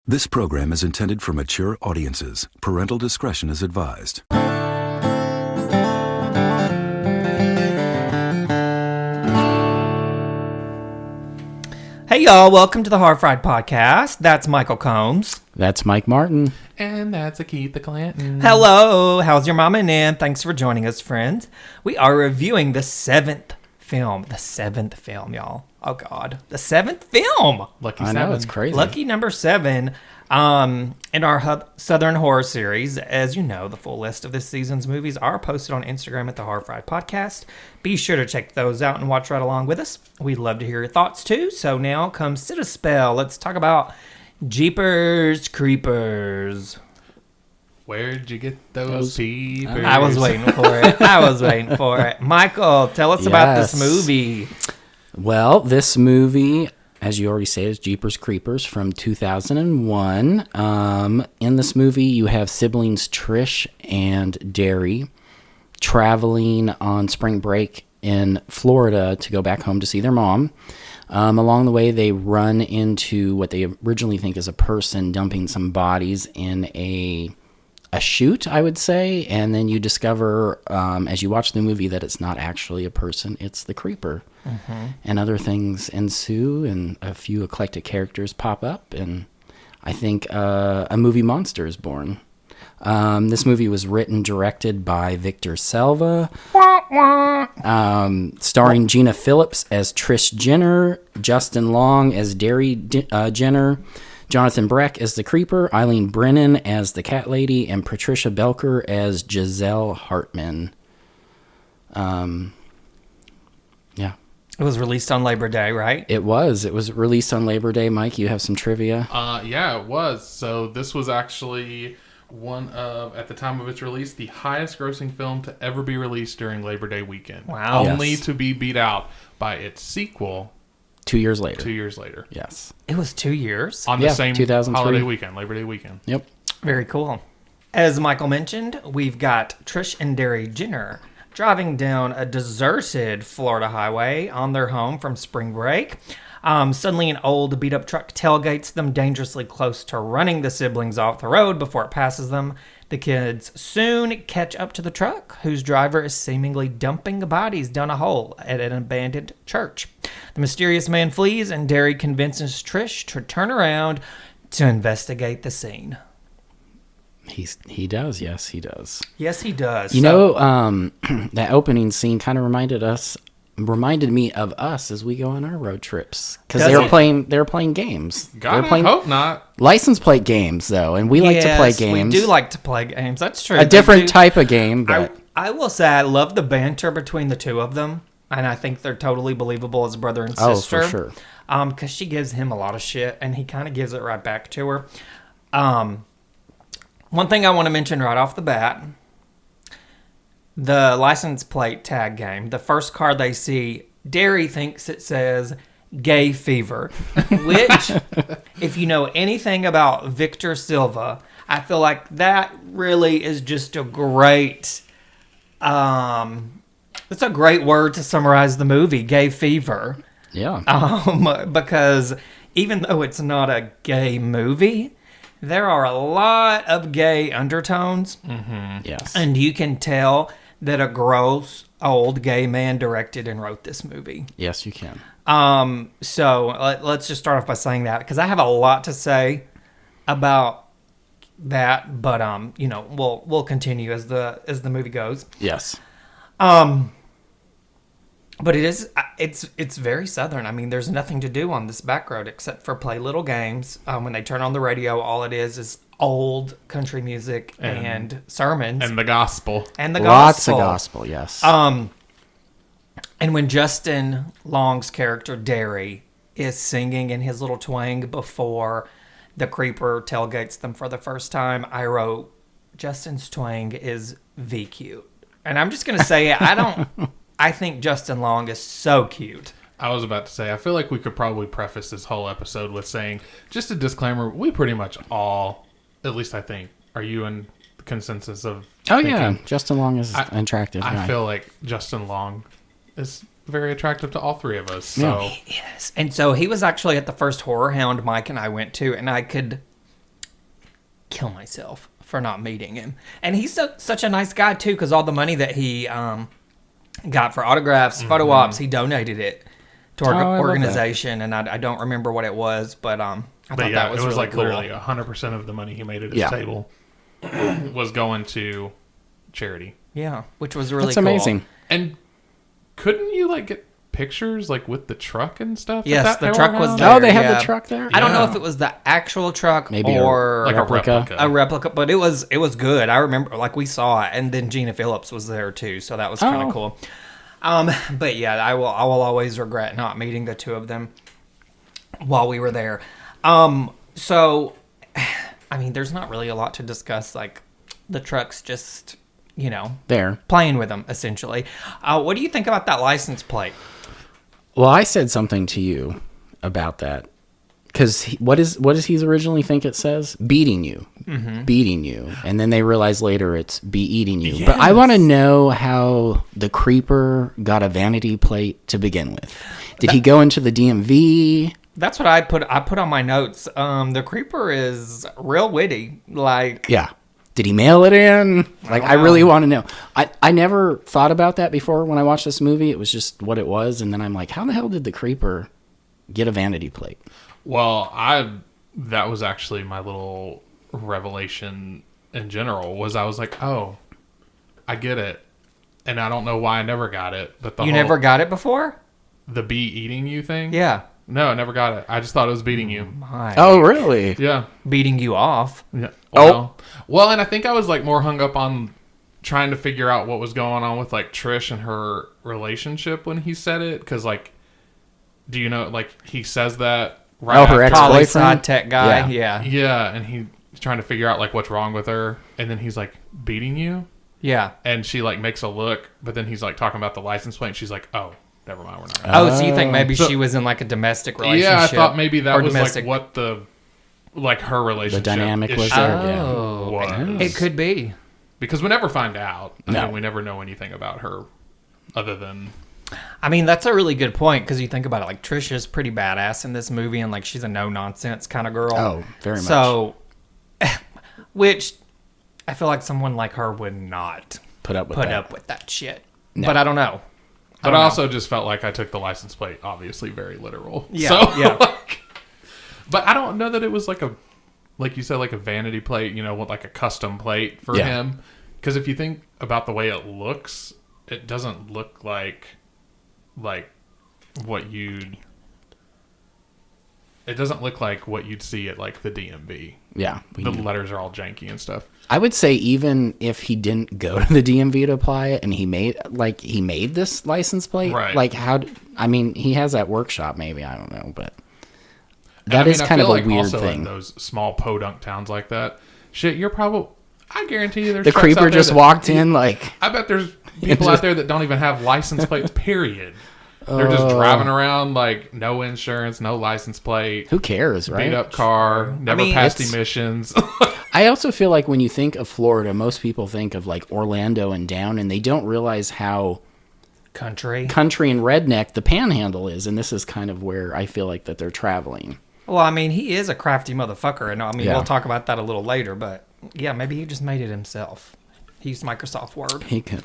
This program is intended for mature audiences. Parental discretion is advised. Hey y'all, welcome to the Horror Fried Podcast. That's Michael Combs. That's Mike Martin. And that's Akeitha Clanton. Hello, how's your mama and thanks for joining us, friends. We are reviewing the seventh film, y'all. Oh God, the seventh film. Lucky I seven. know, it's crazy. Lucky number 7. In our Southern Horror series. As you know, the full list of this season's movies are posted on Instagram at the Horror Fried Podcast. Be sure to check those out and watch right along with us. We'd love to hear your thoughts too. So now comes Sit a Spell. Let's talk about Jeepers Creepers. Where'd you get those peepers? I was waiting for it. Michael, tell us about this movie. Well, this movie, as you already say, is Jeepers Creepers from 2001. In this movie, you have siblings Trish and Derry traveling on spring break in Florida to go back home to see their mom. Along the way, they run into what they originally think is a person dumping some bodies in a chute, I would say, and then you discover as you watch the movie that it's not actually a person, it's the creeper. Mm-hmm. And other things ensue, and a few eclectic characters pop up, and I think a movie monster is born. This movie was written, directed by Victor Salva, starring Gina Philips as Trish Jenner, Justin Long as Derry Jenner, Jonathan Breck as the creeper, Eileen Brennan as the cat lady, and Patricia Belcher as Giselle Hartman. Yeah. It was released on Labor Day, right? It was. It was released on Labor Day. Mike, you have some trivia? Yeah, it was. So this was actually one of, at the time of its release, the highest grossing film to ever be released during Labor Day weekend. Wow. Only Yes. to be beat out by its sequel 2 years later. 2 years later. Yes. It was 2 years. On the same 2003. holiday weekend, Labor Day weekend. Yep. Very cool. As Michael mentioned, we've got Trish and Derry Jenner driving down a deserted Florida highway on their home from spring break. Suddenly, an old beat-up truck tailgates them dangerously close to running the siblings off the road before it passes them. The kids soon catch up to the truck, whose driver is seemingly dumping bodies down a hole at an abandoned church. The mysterious man flees, and Derry convinces Trish to turn around to investigate the scene. He does. Yes, he does. Yes, he does. You know, that opening scene kind of reminded me of us as we go on our road trips, because they were playing games. God, I hope not. License plate games, though, and we like to play games. We do like to play games. That's true. A different type of game, but I will say I love the banter between the two of them, and I think they're totally believable as brother and sister. Oh, for sure. Because she gives him a lot of shit, and he kind of gives it right back to her. One thing I want to mention right off the bat, the license plate tag game, the first card they see, Derry thinks it says gay fever, which, if you know anything about Victor Salva, I feel like that really is just a great, it's a great word to summarize the movie, gay fever. yeah. Because even though it's not a gay movie, there are a lot of gay undertones. Mm-hmm. Yes. And you can tell that a gross old gay man directed and wrote this movie. Yes, you can. So let's just start off by saying that, because I have a lot to say about that, but we'll continue as the movie goes. Yes. But it's very Southern. I mean, there's nothing to do on this back road except for play little games. When they turn on the radio, all it is old country music and sermons. And the gospel. Lots of gospel, yes. And when Justin Long's character, Derry, is singing in his little twang before the creeper tailgates them for the first time, I wrote, Justin's twang is V cute. And I'm just going to say it. I think Justin Long is so cute. I was about to say, I feel like we could probably preface this whole episode with saying, just a disclaimer, we pretty much all, at least I think, are you in the consensus of yeah, Justin Long is attractive. I feel like Justin Long is very attractive to all three of us. So. Yeah. Yes. And so he was actually at the first Horror Hound Mike and I went to, and I could kill myself for not meeting him. And he's such a nice guy, too, because all the money that he got for autographs, photo ops, he donated it to our organization. And I don't remember what it was, but I thought that was it was really like cool. literally 100% of the money he made at his table was going to charity. Yeah, which was really That's cool. amazing. And couldn't you like get pictures like with the truck and stuff? Yes, the truck was there. Oh, they yeah. had the truck there? I don't know if it was the actual truck Maybe or like a replica. A replica, but it was good. I remember, like, we saw it, and then Gina Philips was there too, so that was kind of cool. But yeah, I will always regret not meeting the two of them while we were there. So, I mean, there's not really a lot to discuss. Like, the truck's just, there playing with them essentially. What do you think about that license plate? Well, I said something to you about that because what does he originally think it says? Beating you, beating you, and then they realize later it's be eating you. Yes. But I want to know how the creeper got a vanity plate to begin with. Did he go into the DMV? That's what I put on my notes. The creeper is real witty. Like, yeah. Did he mail it in? Like, I really want to know. I never thought about that before when I watched this movie. It was just what it was. And then I'm like, how the hell did the creeper get a vanity plate? Well, that was actually my little revelation in general was I was like, oh, I get it. And I don't know why I never got it. But you never got it before? The bee eating you thing? Yeah. No, I never got it. I just thought it was beating you. Oh, really? Yeah. Beating you off. Yeah. Well, and I think I was like more hung up on trying to figure out what was going on with like Trish and her relationship when he said it. Because like, do you know, like he says that right her Probably ex-boyfriend? side tech guy. Yeah. Yeah, and he's trying to figure out like what's wrong with her. And then he's like, beating you? Yeah. And she like makes a look, but then he's like talking about the license plate and she's like, oh, never mind, we're not. Oh, so you think maybe she was in like a domestic relationship? Yeah, I thought maybe that was domestic. like what the like her relationship The dynamic was issue there. was. It could be. Because we never find out. I No. mean, we never know anything about her other than... I mean, that's a really good point because you think about it. Like, Trisha's pretty badass in this movie and like she's a no-nonsense kind of girl. Oh, very much. So, which I feel like someone like her would not Put up with that shit. No. But I don't know. But I also just felt like I took the license plate, obviously, very literal. Yeah, So, yeah. But I don't know that it was like a, like you said, like a vanity plate, like a custom plate for him. Because if you think about the way it looks, it doesn't look like what you'd... It doesn't look like what you'd see at like the DMV. Yeah. The letters are all janky and stuff. I would say even if he didn't go to the DMV to apply it and he made this license plate, right. like he has that workshop maybe, I don't know, but that is kind of a weird also thing. In those small podunk towns like that, shit, I guarantee you there's The trucks creeper out there just walked in like... I bet there's people out there that don't even have license plates, period. They're just driving around like no insurance, no license plate. Who cares, right? Beat up car, never passed emissions. I also feel like when you think of Florida, most people think of like Orlando and down, and they don't realize how country and redneck the panhandle is, and this is kind of where I feel like that they're traveling. Well, I mean, he is a crafty motherfucker, and I mean, Yeah. we'll talk about that a little later, but yeah, maybe he just made it himself. He used Microsoft Word. He could.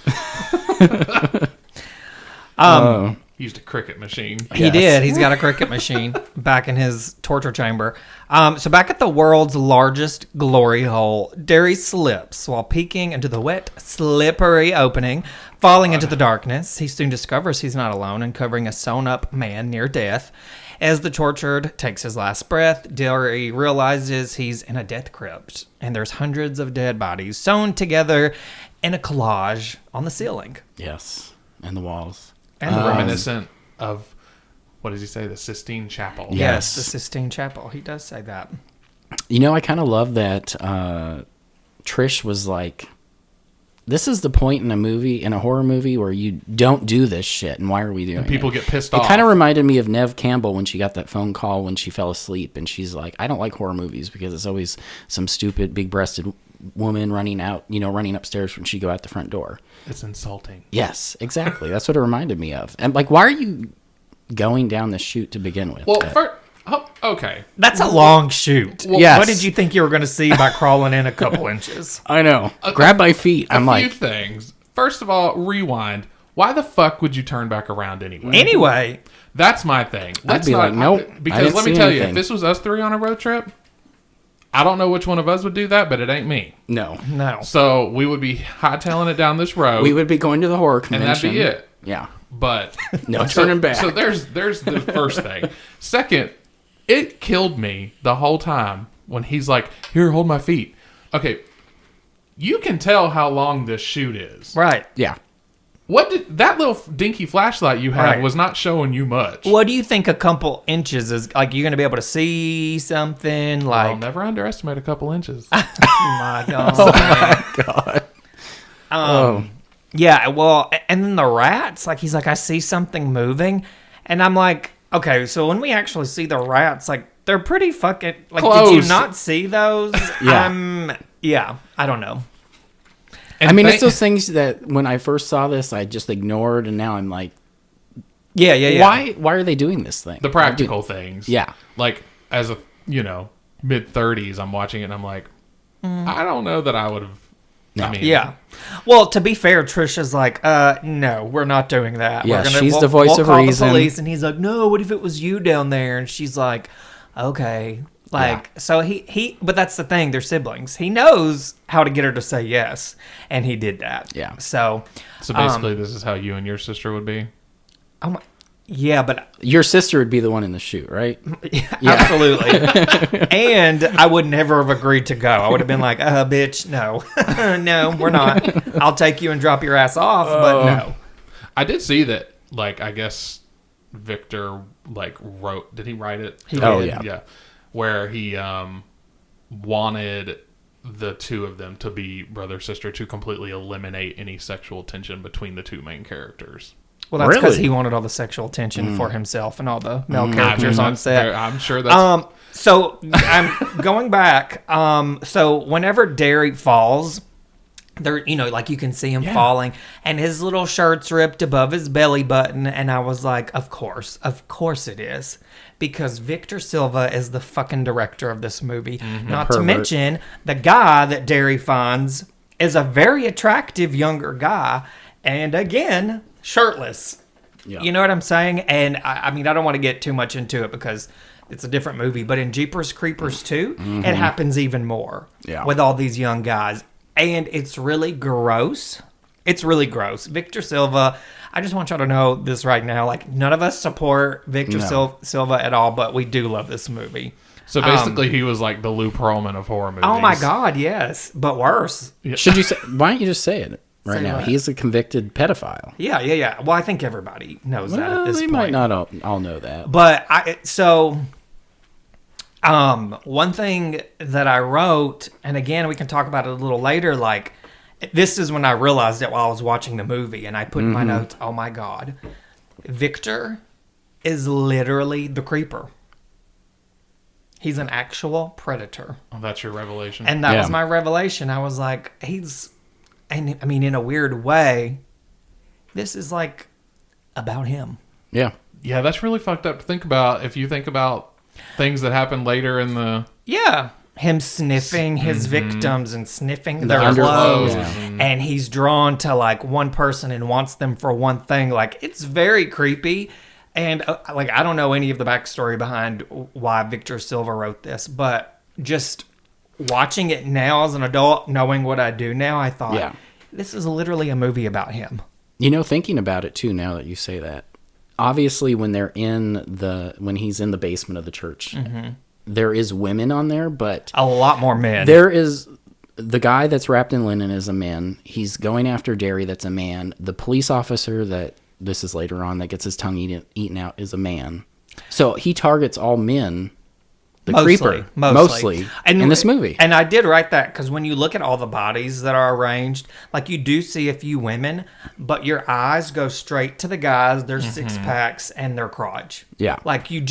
He used a cricket machine. He did. He's got a cricket machine back in his torture chamber. So back at the world's largest glory hole, Derry slips while peeking into the wet, slippery opening. Falling into the darkness, he soon discovers he's not alone, uncovering a sewn-up man near death. As the tortured takes his last breath, Derry realizes he's in a death crypt, and there's hundreds of dead bodies sewn together in a collage on the ceiling. Yes, and the walls. And Reminiscent of, what does he say, the Sistine Chapel. Yes, the Sistine Chapel. He does say that. I kind of love that Trish was like, this is the point in a horror movie where you don't do this shit, and why are we doing it? People get pissed off. It kind of reminded me of Neve Campbell when she got that phone call when she fell asleep, and she's like, I don't like horror movies because it's always some stupid big-breasted woman running upstairs when she go out the front door. It's insulting. Yes, exactly. That's what it reminded me of. And like, why are you going down the chute to begin with? Well, Oh, okay. That's a long shoot. Yes. What did you think you were going to see by crawling in a couple inches? I know. Grab my feet. I'm A few like, things. First of all, rewind. Why the fuck would you turn back around anyway? Anyway, That's my thing. Let's be not, like, nope, I Because didn't let me see tell you, anything. if this was us three on a road trip, I don't know which one of us would do that, but it ain't me. no. no. So we would be hightailing it down this road, We would be going to the horror and convention. that'd be it. Yeah. But No turning back. So there's the first thing. Second, it killed me the whole time when he's like, "Here, hold my feet." Okay, you can tell how long this shoot is. Right. Yeah. What did that little dinky flashlight you had Right. was not showing you much? What do you think a couple inches is? Like, you're going to be able to see something? Like, I'll never underestimate a couple inches. oh my God. God. Yeah, well, and then the rats, like, he's like, I see something moving. And I'm like, okay, so when we actually see the rats, like, they're pretty fucking, like, did Close. you not see those? Yeah. Yeah, I don't know. And I mean, it's those things that when I first saw this, I just ignored, and now I'm like, Yeah. why are they doing this thing? the practical things. Yeah. Like, as a, mid-30s, I'm watching it and I'm like, I don't know that I would have. No. I mean, Yeah. Well, to be fair, Trisha's like, no, we're not doing that. Yeah, we're she's the voice of call reason. The police. And he's like, no, what if it was you down there? And she's like, okay. Like, so he, but that's the thing. They're siblings. He knows how to get her to say yes. And he did that. Yeah. So, So basically, this is how you and your sister would be. oh my, yeah, but Your sister would be the one in the shoot, right? absolutely. And I would never have agreed to go. I would have been like, bitch, no, no, we're not. I'll take you and drop your ass off, but no. I did see that, like, I guess Victor, like, wrote. Did he write it? He Oh, did. yeah. Yeah. Where he wanted the two of them to be brother-sister to completely eliminate any sexual tension between the two main characters. Well, that's because Really? he wanted all the sexual attention for himself and all the male characters on set. I'm sure that's... So I'm going back. So whenever Derry falls, there, like you can see him falling, and his little shirt's ripped above his belly button, and I was like, of course it is, because Victor Salva is the fucking director of this movie. Not to Pervert. mention the guy that Derry finds is a very attractive younger guy, and again, shirtless. Yeah. You know what I'm saying? And I mean, I don't want to get too much into it because it's a different movie, but in Jeepers Creepers 2, it happens even more with all these young guys. And it's really gross. It's really gross. Victor Salva, I just want y'all to know this right now. Like, none of us support Victor Silva at all, but we do love this movie. So basically, he was like the Lou Pearlman of horror movies. Oh my God, yes. But worse. Should you say? Why don't you just say it right Say now? what? He's a convicted pedophile. Yeah. Well, I think everybody knows that at this They point. might not all know that. But one thing that I wrote, and again, we can talk about it a little later, like, this is when I realized it while I was watching the movie, and I put in my notes, oh my God, Victor is literally the creeper. He's an actual predator. Oh, that's your revelation. And that Yeah. was my revelation. I was like, and I mean, in a weird way, this is like about him. Yeah. yeah, that's really fucked up to think about. If you think about things that happen later in the... Yeah. Him sniffing his victims and sniffing their underclothes. clothes. Yeah. And he's drawn to like one person and wants them for one thing. Like, it's very creepy. And like, I don't know any of the backstory behind why Victor Salva wrote this, but just watching it now as an adult, knowing what I do now, I thought, this is literally a movie about him. Thinking about it too, now that you say that, obviously when he's in the basement of the church, there is women on there, but A lot more men. there is the guy that's wrapped in linen is a man. He's going after Derry. That's a man. The police officer that this is later on that gets his tongue eaten out is a man. So he targets all men. The creeper, mostly in this movie. And I did write that because when you look at all the bodies that are arranged, like, you do see a few women, but your eyes go straight to the guys, their six packs, and their crotch. Yeah. Like, you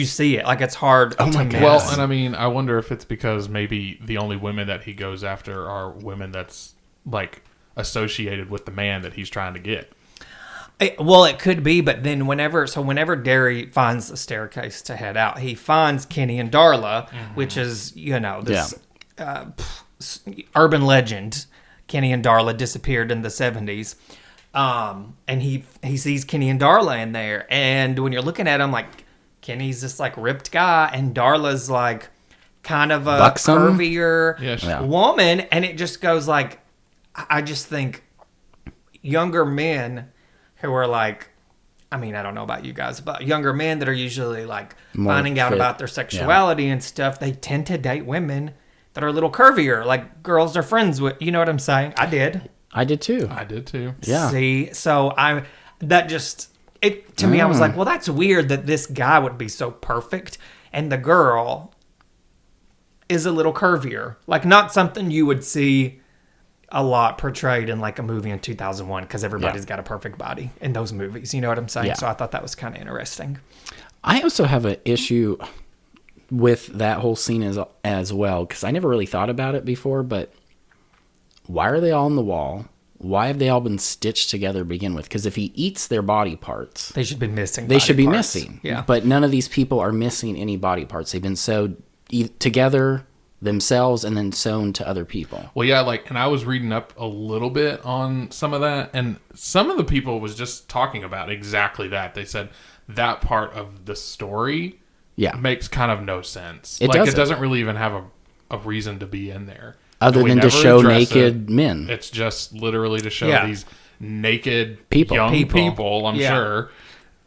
see it. Like, it's hard to miss. Well, and I mean, I wonder if it's because maybe the only women that he goes after are women that's, like, associated with the man that he's trying to get. Well, it could be, but then whenever Derry finds the staircase to head out, he finds Kenny and Darla, which is, this urban legend. Kenny and Darla disappeared in the 70s. And he sees Kenny and Darla in there. And when you're looking at him, like, Kenny's this, like, ripped guy, and Darla's, like, kind of a buxom, curvier woman. And it just goes, like, I just think younger men who are like, I mean, I don't know about you guys, but younger men that are usually like more finding out fit. about their sexuality and stuff, they tend to date women that are a little curvier, like girls they're friends with. You know what I'm saying? I did too. I did too. Yeah. See, so to me, I was like, well, that's weird that this guy would be so perfect and the girl is a little curvier. Like, not something you would see a lot portrayed in like a movie in 2001, because everybody's got a perfect body in those movies. You know what I'm saying? Yeah. So I thought that was kind of interesting. I also have an issue with that whole scene as well, because I never really thought about it before, but why are they all on the wall? Why have they all been stitched together to begin with? Because if he eats their body parts, They should be missing. they should be body parts. missing. Yeah. But none of these people are missing any body parts. They've been sewed together themselves and then sewn to other people. Well, yeah, and I was reading up a little bit on some of that, and some of the people was just talking about exactly that. They said that part of the story makes kind of no sense. It doesn't really even have a reason to be in there. Other We than to never show address naked men. It's just literally to show these naked young people, I'm sure.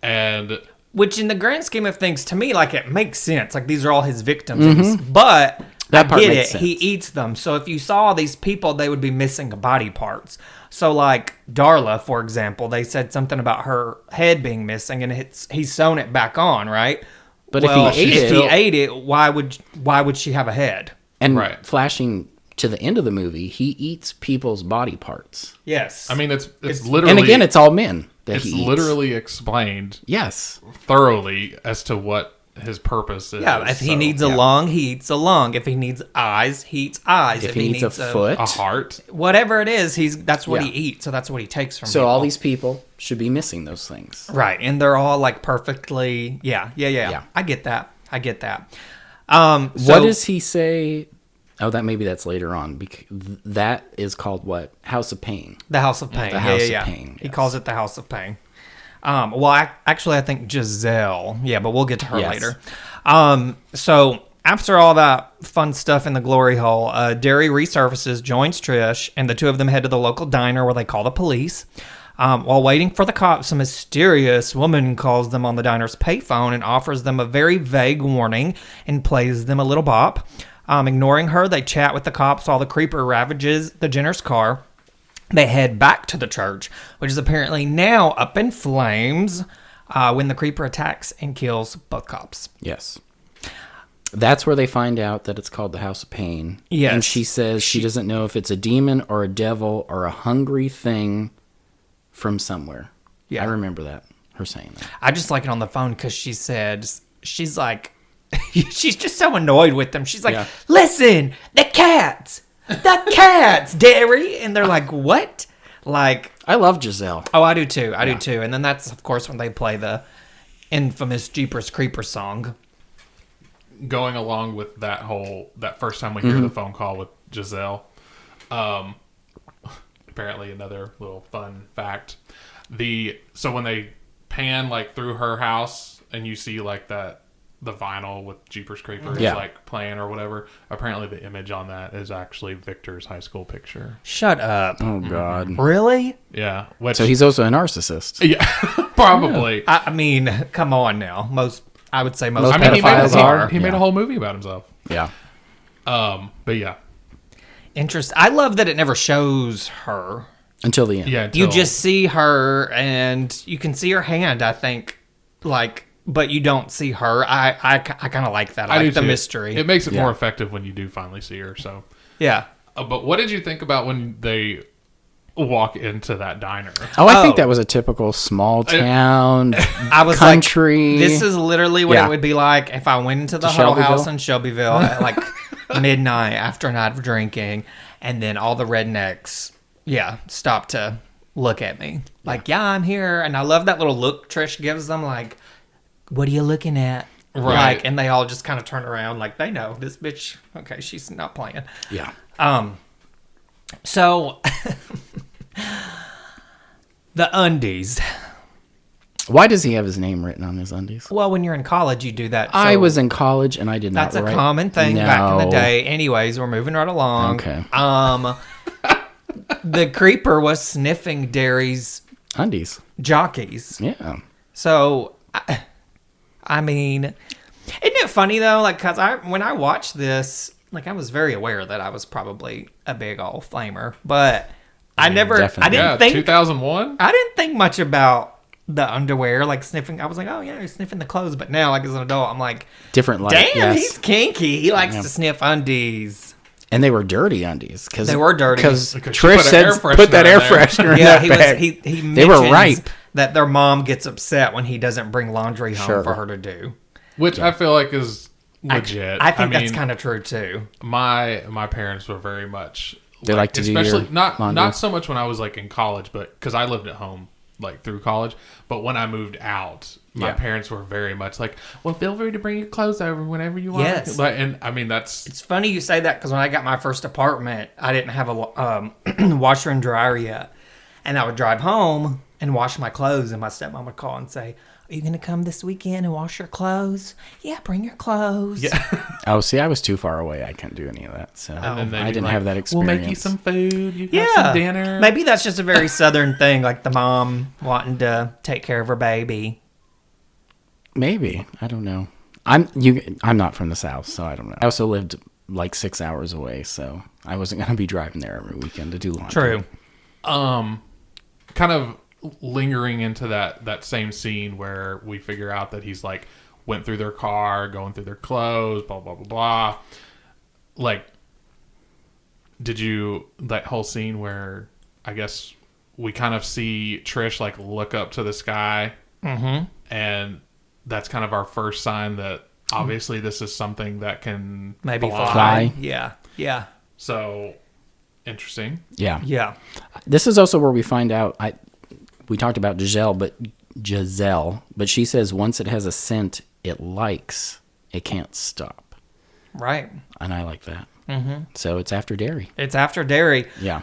And which in the grand scheme of things, to me, like, it makes sense. Like, these are all his victims. But That I part get makes it. sense. He eats them. So if you saw these people, they would be missing body parts. So like Darla, for example, they said something about her head being missing, and he's sewn it back on, right? But well, if he ate it, why would she have a head? And Right. flashing to the end of the movie, he eats people's body parts. Yes. I mean, it's literally... And again, it's all men that it's he eats. literally explained Yes. thoroughly as to what his purpose is. Yeah, if he needs a lung, he eats a lung. If he needs eyes, he eats eyes. If he needs a foot. a heart. Whatever it is, that's what Yeah. he eats, so that's what he takes from So people. all these people should be missing those things. Right, and they're all like perfectly... Yeah. I get that. What So, does he say? Oh, that's later on. That is called what? House of Pain. The House of Pain. The House of yeah. Pain, He yes. calls it the House of Pain. Actually, I think Giselle. Yeah, but we'll get to her Yes. later. So after all that fun stuff in the glory hole, Derry resurfaces, joins Trish, and the two of them head to the local diner where they call the police. While waiting for the cops, a mysterious woman calls them on the diner's payphone and offers them a very vague warning and plays them a little bop. Ignoring her, they chat with the cops while the creeper ravages the Jenner's car. They head back to the church, which is apparently now up in flames when the creeper attacks and kills both cops. Yes. That's where they find out that it's called the House of Pain. Yes. And she says she doesn't know if it's a demon or a devil or a hungry thing from somewhere. Yeah. I remember that, her saying that. I just like it on the phone because she said, she's like, she's just so annoyed with them. She's like, listen, the cats, Derry. And they're like, what? Like, I love Giselle. oh, I do too. I do too. And then that's, of course, when they play the infamous Jeepers Creepers song. Going along with that first time we hear the phone call with Giselle, apparently another little fun fact. So when they pan like through her house and you see like the vinyl with Jeepers Creepers like playing or whatever, apparently the image on that is actually Victor's high school picture. Shut up. Oh, God. Really? Yeah. So he's also a narcissist. Yeah, probably. I mean, come on now. I would say most Most I mean, pedophiles are. he made a whole movie about himself. Yeah. But yeah. I love that it never shows her. Until the end. Yeah. You until- just see her, and you can see her hand, I think, but you don't see her. I kind of like that. I do like the too. mystery. It makes it more effective when you do finally see her. So, yeah. but what did you think about when they walk into that diner? Oh, I think that was a typical small town I was country. like, this is literally what it would be like if I went into the Huddle House in Shelbyville at like midnight after a night of drinking, and then all the rednecks, stop to look at me. Like, yeah, I'm here. And I love that little look Trish gives them. Like, what are you looking at? Right. Like, and they all just kind of turn around. Like, they know this bitch. Okay, she's not playing. Yeah. So, the undies. Why does he have his name written on his undies? Well, when you're in college, you do that. So I was in college and I did not that's write. a common thing back in the No. day. Anyways, we're moving right along. Okay. The creeper was sniffing Derry's Undies. jockeys. Yeah. So, I mean, isn't it funny though? Like, cause when I watched this, like, I was very aware that I was probably a big old flamer, but I definitely. didn't think 2001. I didn't think much about the underwear, like sniffing. I was like, oh yeah, he's sniffing the clothes. But now, like as an adult, I'm like, Different light. damn, yes. he's kinky. He likes to sniff undies. And they were dirty undies. They were dirty. Because Because she Trish put an said, air freshener put that in air there." freshener in Yeah, that he bag. he They were mentions ripe. that their mom gets upset when he doesn't bring laundry home Sure. for her to do. Which I feel like is legit. I think mean, that's kind of true too. my parents were very much They like to do especially your not laundry. not so much when I was like in college, but because I lived at home like through college. But when I moved out, my Yeah. parents were very much like, well, feel free to bring your clothes over whenever you want. Yes. Like, and I mean that's It's funny you say that because when I got my first apartment, I didn't have a washer and dryer yet. And I would drive home and wash my clothes, and my stepmom would call and say, are you going to come this weekend and wash your clothes? Yeah, bring your clothes. yeah. Oh, see, I was too far away. I couldn't do any of that. So And then I they'd be didn't like, have that We'll experience. make you some food. You have Yeah. Oh, some dinner. Maybe that's just a very southern thing, like the mom wanting to take care of her baby. Maybe. I don't know. I'm not from the South, so I don't know. I also lived like 6 hours away, so I wasn't going to be driving there every weekend to do laundry. True. Kind of lingering into that same scene where we figure out that he's like went through their car, going through their clothes, blah blah blah blah. Like, did you that whole scene where I guess we kind of see Trish like look up to the sky, and that's kind of our first sign that obviously this is something that can Maybe fly. fly. Yeah. Yeah. So interesting. Yeah. Yeah. This is also where we find out. We talked about Giselle, but she says once it has a scent it likes, it can't stop, Right. and I like that. Mm-hmm. So it's after Derry. It's after Derry. Yeah.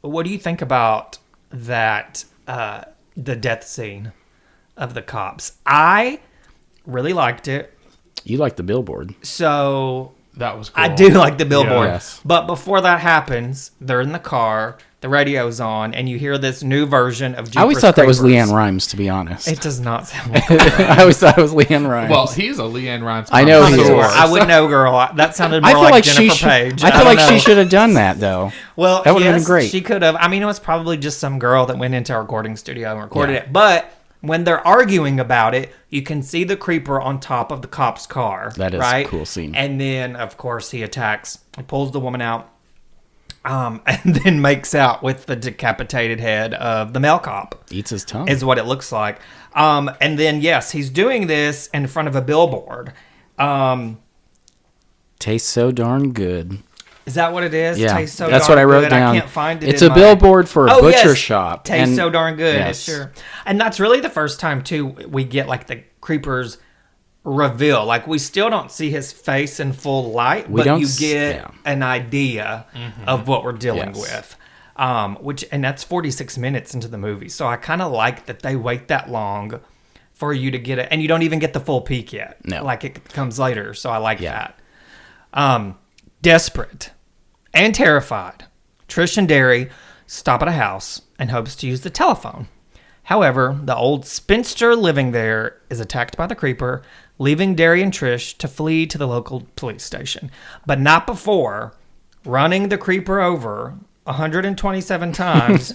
What do you think about that, the death scene of the cops? I really liked it. You like the billboard. So That was cool. I do like the billboard. Yes. But before that happens, they're in the car, the radio's on, and you hear this new version of Jeepers I always thought that was Creepers. Leanne Rimes, to be honest. It does not sound like I always thought it was Leanne Rimes. Well, he's a Leanne Rimes. I know he connoisseur. is. I wouldn't know, girl. That sounded more I feel like, like Jennifer she Page. should. I feel don't like know. she should have done that though. Well, That would've been yes, great. She could have. I mean, it was probably just some girl that went into our recording studio and recorded Yeah. it. But when they're arguing about it, you can see the creeper on top of the cop's car. That is a right? cool scene. And then, of course, he attacks. He pulls the woman out, and then makes out with the decapitated head of the male cop. Eats his tongue. Is what it looks like. And then, yes, he's doing this in front of a billboard. Tastes so darn good. Is that what it is? Yeah, Tastes so that's darn what I wrote good. down. I can't find it. It's in a billboard for a Oh, butcher yes. shop. Tastes and- so darn good. Yes. Sure. And that's really the first time too we get like the creeper's reveal. Like we still don't see his face in full light, We but don't you s- get yeah. an idea of what we're dealing Yes. with. And that's 46 minutes into the movie. So I kind of like that they wait that long for you to get it, and you don't even get the full peek yet. No. Like it comes later. So I like Yeah. that. Desperate and terrified, Trish and Derry stop at a house and hopes to use the telephone. However, the old spinster living there is attacked by the creeper, leaving Derry and Trish to flee to the local police station. But not before running the creeper over 127 times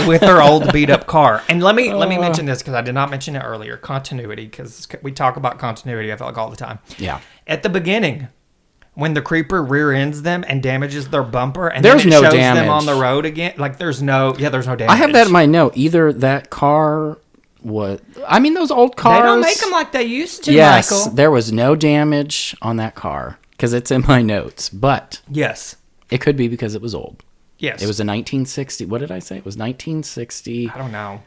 with their old beat up car. And let me mention this because I did not mention it earlier. Continuity, because we talk about continuity, I feel like, all the time. Yeah. At the beginning, when the creeper rear ends them and damages their bumper, and There's then it no shows damage. them on the road again, like there's no damage. I have that in my note. Either that car was... I mean, those old cars... They don't make them like they used to, Yes, Michael. there was no damage on that car because it's in my notes. But Yes. it could be because it was old. Yes. It was a 1960. What did I say? It was 1960 I don't know.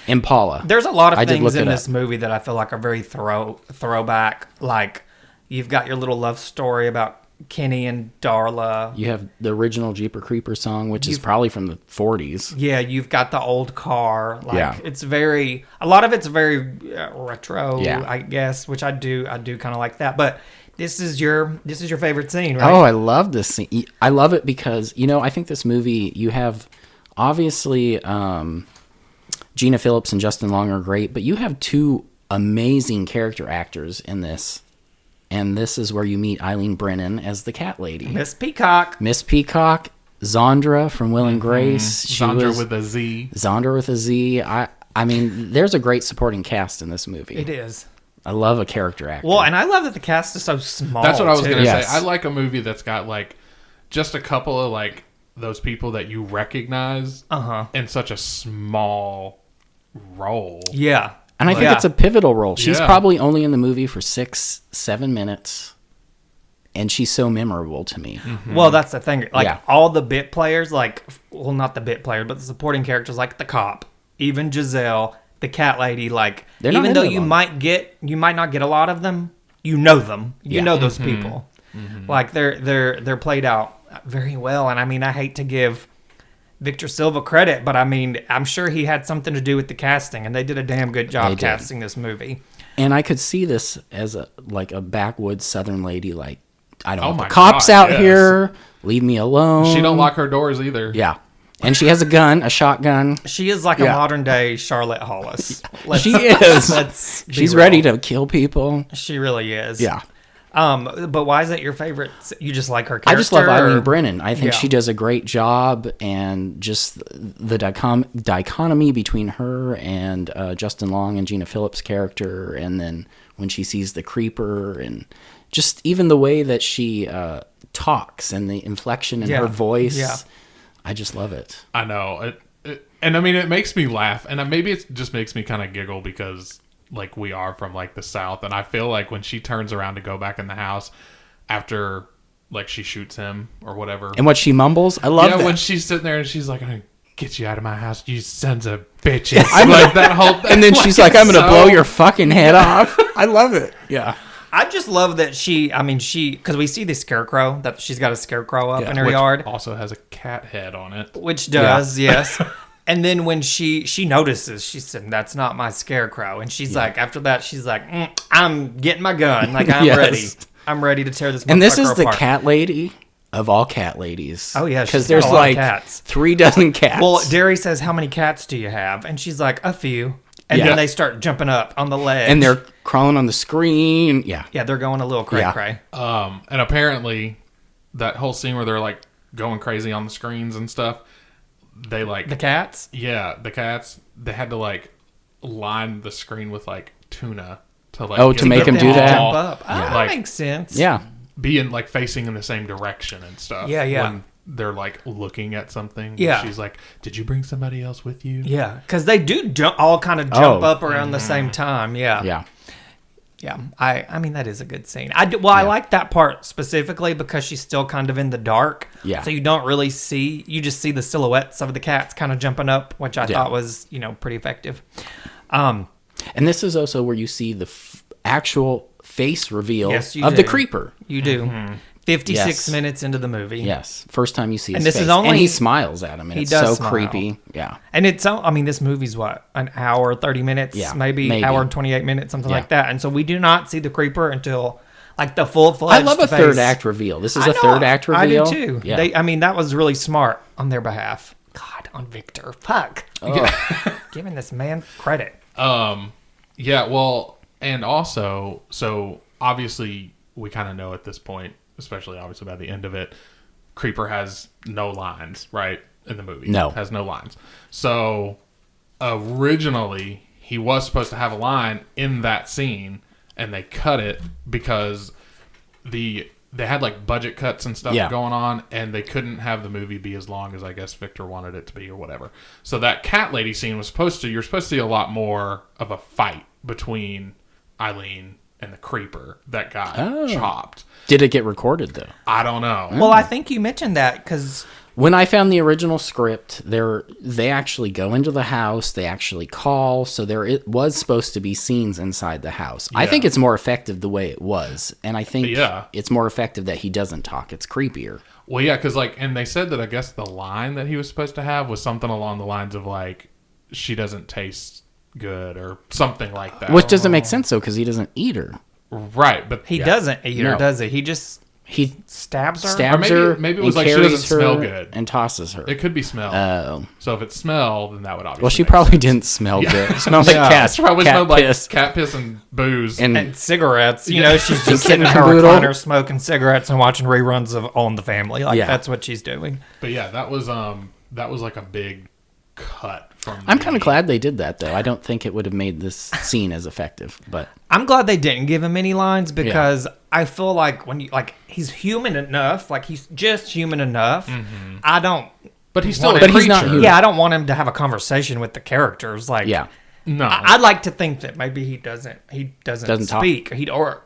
Impala. There's a lot of I did things look in it this up. movie that I feel like are very throwback. Like, you've got your little love story about Kenny and Darla. You have the original Jeeper Creeper song, which is probably from the 40s. Yeah, you've got the old car. Like, Yeah. it's very, a lot of it's very retro, Yeah. I guess, which I do kind of like that. But this is your favorite scene, right? Oh, I love this scene. I love it because, I think this movie, you have obviously Gina Philips and Justin Long are great, but you have two amazing character actors in this. And this is where you meet Eileen Brennan as the cat lady. Miss Peacock. Miss Peacock, Zondra from Will and Grace. Zondra with a Z. Zondra with a Z. I mean, there's a great supporting cast in this movie. It is. I love a character actor. Well, and I love that the cast is so small. That's what I was going to Yes. say. I like a movie that's got like just a couple of like those people that you recognize in such a small role. Yeah. And I think it's a pivotal role. She's Yeah. probably only in the movie for 6-7 minutes. And she's so memorable to me. Well, that's the thing. Like, Yeah. all the bit players, like, well, not the bit player, but the supporting characters, like the cop, even Giselle, the cat lady, like, They're not even in though there you long. might not get a lot of them, you know them. You Yeah. know those people. Like, they're played out very well. And I mean, I hate to give Victor Salva credit, but I mean, I'm sure he had something to do with the casting, and they did a damn good They job did. casting this movie. And I could see this as a backwoods Southern lady. Like, I don't Oh want the my cops God, out yes. here. Leave me alone. She don't lock her doors either. Yeah. And she has a gun, a shotgun. She is like a modern day Charlotte Hollis. She is. Let's be She's real. ready to kill people. She really is. Yeah. But why is that your favorite? You just like her character? I just love Eileen or- Brennan. I think Yeah. she does a great job, and just the dichotomy between her and Justin Long and Gina Philips' character, and then when she sees the creeper, and just even the way that she talks and the inflection in Yeah. her voice. Yeah. I just love it. I know. And I mean, it makes me laugh. And maybe it just makes me kind of giggle because like we are from like the South. And I feel like when she turns around to go back in the house after like she shoots him or whatever. And what she mumbles, I love that. when she's sitting there and she's like, I'm going to get you out of my house, you sons of bitches. I'm like that whole thing. And then she's like, I'm going to so- blow your fucking head off. I love it. Yeah. I just love that because we see the scarecrow, that she's got a scarecrow up in her Which yard, also has a cat head on it. which does, yes. And then when she notices, she said, "That's not my scarecrow," and she's like, after that, she's like, "I'm getting my gun, like I'm Yes. ready. I'm ready to tear this." And this is motherfucker the apart." cat lady of all cat ladies. Oh, yeah, she's because got there's a lot of like cats. 3 dozen cats. Well, Derry says, "How many cats do you have?" And she's like, "A few." And Yeah. then they start jumping up on the ledge, and they're crawling on the screen. Yeah. yeah, they're going a little cray cray. And apparently that whole scene where they're like going crazy on the screens and stuff, they like The cats. yeah, the cats, they had to like line the screen with like tuna to like Oh, get to make them them do all, that? Jump up. Oh, Yeah. that Like- makes sense. Yeah. being like facing in the same direction and stuff. Yeah, yeah. When they're like looking at something. Yeah. She's like, "Did you bring somebody else with you?" Yeah, because they do all kind of jump up around the same time. Yeah, Yeah. yeah. I mean, that is a good scene. I like that part specifically because she's still kind of in the dark. Yeah. So you don't really see. You just see the silhouettes of the cats kind of jumping up, which I thought was pretty effective. And this is also where you see the actual face reveal Yes, you of the do. creeper. You do. 56 Yes. minutes into the movie. Yes. First time you see his And this face. is only- and he smiles at him. And He it's does so smile. creepy. Yeah. And this movie's what, an hour, 30 minutes, Yeah, maybe maybe. hour and 28 minutes, something Yeah. like that. And so we do not see the creeper until like the full-fledged I love a face. third act reveal. This is I a know, third act reveal. I do too. Yeah. That was really smart on their behalf. God, on Victor. Fuck. Giving this man credit. Yeah, well, and also, so obviously we kind of know at this point, especially obviously by the end of it, Creeper has no lines, right? In the movie. No. Has no lines. So originally he was supposed to have a line in that scene and they cut it because they had like budget cuts and stuff Yeah. going on and they couldn't have the movie be as long as I guess Victor wanted it to be or whatever. So that cat lady scene was you're supposed to see a lot more of a fight between Eileen and the creeper that got chopped. Did it get recorded though? I don't know. Well, I think you mentioned that because When I found the original script, they actually go into the house, they actually call, so it was supposed to be scenes inside the house. I think it's more effective the way it was, and I think it's more effective that he doesn't talk. It's creepier. Well, yeah, because and they said that I guess the line that he was supposed to have was something along the lines of like, she doesn't taste good or something like that. Which doesn't make sense though, because he doesn't eat her. Right, but he doesn't eat her, does he? He stabs her? Maybe it was like she doesn't smell good. And tosses her. It could be smell. Oh. So if it's smell, then that would obviously Well, she probably didn't smell good. It smelled like cat, she probably cat smelled piss. like cat piss and booze. And cigarettes. You know, she's just sitting in her recliner smoking cigarettes and watching reruns of All in the Family. Like, that's what she's doing. But yeah, that was like a big cut from I'm kind of glad they did that, though. I don't think it would have made this scene as effective, but I'm glad they didn't give him any lines because I feel like he's human enough, like he's just human enough. Mm-hmm. I don't, but he's still, he's not human. Yeah, I don't want him to have a conversation with the characters. Like, no, I'd like to think that maybe he doesn't speak, or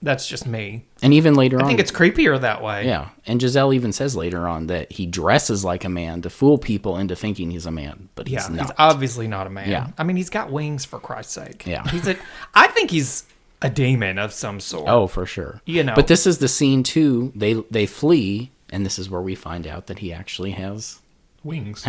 that's just me. And even later on, I think it's creepier that way. Yeah. And Giselle even says later on that he dresses like a man to fool people into thinking he's a man, but he's not. He's obviously not a man. Yeah. I mean, he's got wings, for Christ's sake. Yeah. I think he's a demon of some sort. Oh, for sure. But this is the scene too. They flee, and this is where we find out that he actually has wings.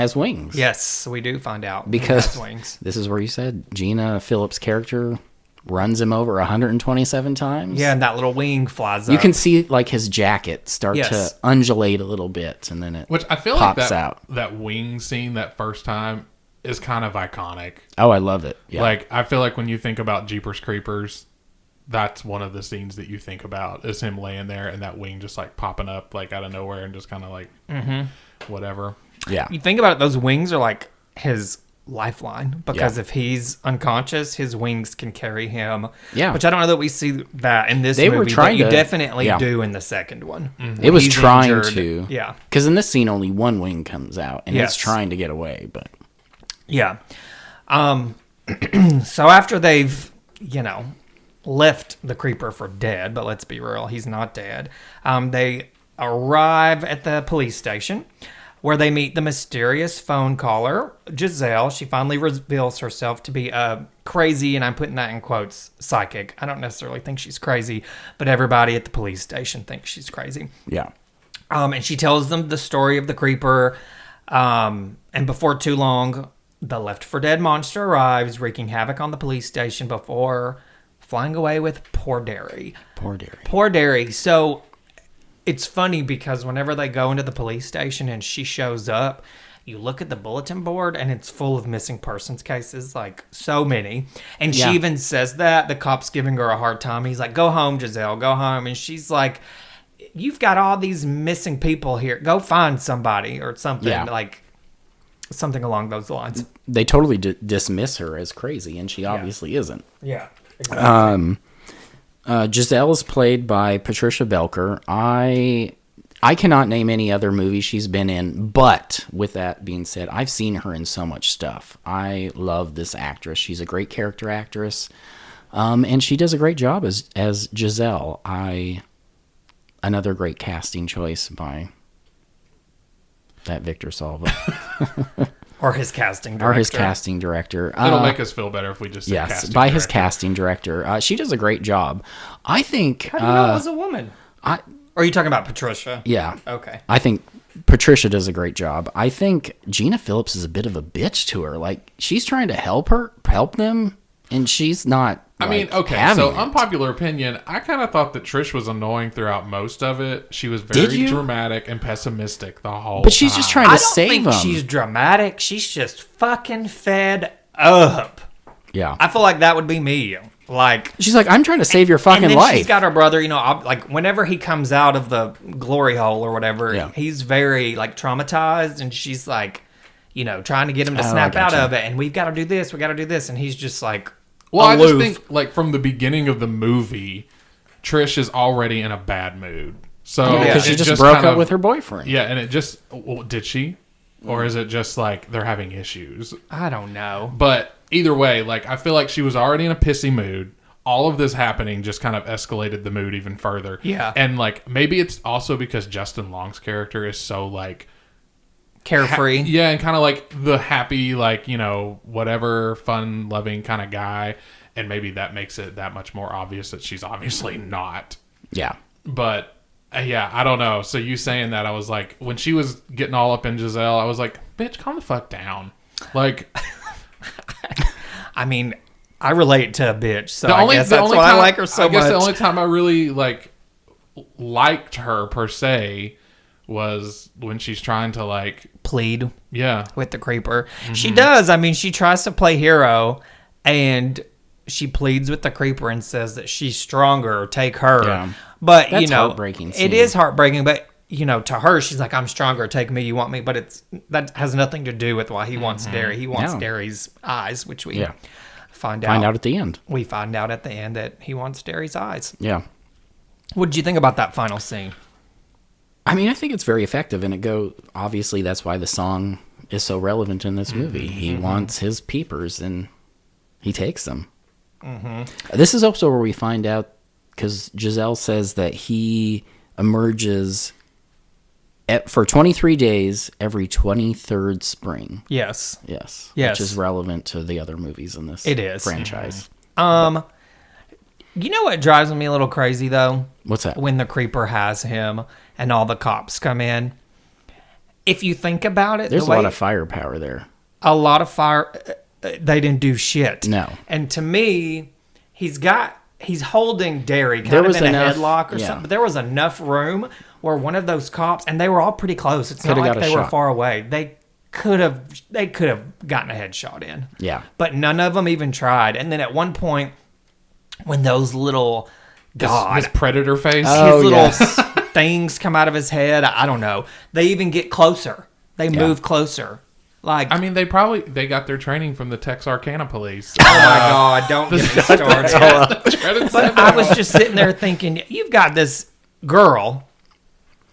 Yes, we do find out. Because he has wings. This is where you said Gina Philips' character runs him over 127 times. Yeah, and that little wing flies up. You can see like his jacket start to undulate a little bit, and then which I feel pops like out. That wing scene that first time is kind of iconic. Oh, I love it. Yeah. Like, I feel like when you think about Jeepers Creepers, that's one of the scenes that you think about is him laying there and that wing just like popping up like out of nowhere and just kind of like whatever. Yeah. You think about it, those wings are like his lifeline because if he's unconscious, his wings can carry him. Yeah. Which I don't know that we see that in this movie, were trying but you to, definitely do in the second one. It was trying injured. to. Yeah. Because in this scene, only one wing comes out, and Yes. it's trying to get away, but... Yeah. So after they've, left the creeper for dead, but let's be real, he's not dead. They arrive at the police station where they meet the mysterious phone caller, Giselle. She finally reveals herself to be a crazy, and I'm putting that in quotes, psychic. I don't necessarily think she's crazy, but everybody at the police station thinks she's crazy. Yeah. And she tells them the story of the creeper. And before too long, the Left for Dead monster arrives, wreaking havoc on the police station before flying away with poor Derry. Poor Derry. So it's funny because whenever they go into the police station and she shows up, you look at the bulletin board and it's full of missing persons cases, like so many. And she even says that. The cop's giving her a hard time. He's like, go home, Giselle, go home. And she's like, you've got all these missing people here. Go find somebody or something. Like something along those lines. They totally dismiss her as crazy, and she obviously isn't. Yeah. Exactly. Giselle is played by Patricia Belcher. I cannot name any other movie she's been in, but with that being said, I've seen her in so much stuff. I love this actress. She's a great character actress, and she does a great job as Giselle. Another great casting choice by that Victor Salva. Or his casting director. It'll make us feel better if we just say casting by director. his casting director. She does a great job. I think... How do you know it was a woman? Or are you talking about Patricia? Yeah. Okay. I think Patricia does a great job. I think Gina Philips is a bit of a bitch to her. Like, she's trying to help them, and she's not... I mean, okay, so unpopular opinion, I kind of thought that Trish was annoying throughout most of it. She was very dramatic and pessimistic the whole time. But she's just trying to save him. I don't think she's dramatic. She's just fucking fed up. Yeah. I feel like that would be me. Like, she's like, I'm trying to save your fucking and then life. She's got her brother, like whenever he comes out of the glory hole or whatever, he's very like traumatized, and she's like, trying to get him to snap out of it, and we've got to do this, and he's just like, well, aloof. I just think like from the beginning of the movie, Trish is already in a bad mood. So because she just broke up with her boyfriend. Yeah, and it just did she, or is it just like they're having issues? I don't know. But either way, like I feel like she was already in a pissy mood. all of this happening just kind of escalated the mood even further. Yeah. And like maybe it's also because Justin Long's character is so like Carefree. yeah, and kind of like the happy, like, you know, whatever, fun loving kind of guy, and maybe that makes it that much more obvious that she's obviously not. Yeah. But yeah, I don't know. So you saying that, I was like, when she was getting all up in Giselle, I was like, bitch, calm the fuck down. Like, I mean, I relate to a bitch, so I guess that's why I like her so much. I guess the only time I really like liked her per se was when she's trying to like plead yeah with the creeper. She does. I mean, she tries to play hero, and she pleads with the creeper and says that she's stronger, take her. Yeah. But That's you know, heartbreaking it scene. is heartbreaking. But you know, to her, she's like, "I'm stronger, take me, you want me." But that has nothing to do with why he wants Derry. He wants No. Derry's eyes, which we Yeah. find Find out. out at the end. We find out at the end that he wants Derry's eyes. Yeah. What did you think about that final scene? I mean, I think it's very effective, and obviously that's why the song is so relevant in this movie. He wants his peepers, and he takes them. This is also where we find out, because Giselle says that he emerges for 23 days every 23rd spring. Yes. Yes. Yes. Which is relevant to the other movies in this It is. franchise. You know what drives me a little crazy though? What's that? When the creeper has him and all the cops come in. If you think about it, There's a lot of firepower there. a lot of fire. They didn't do shit. No. And to me, he's holding Derry There kind of was in a enough- headlock or yeah. something. But there was enough room where one of those cops, and they were all pretty close. It's not Coulda like got a they were shot. far away. They could have gotten a headshot in. Yeah. But none of them even tried. And then at one point, when those little his predator face. Oh, his little yes. things come out of his head, I don't know. They even get closer. They move closer. Like, I mean, they got their training from the Texarkana police. oh my God, don't get me started. But I was just sitting there thinking, you've got this girl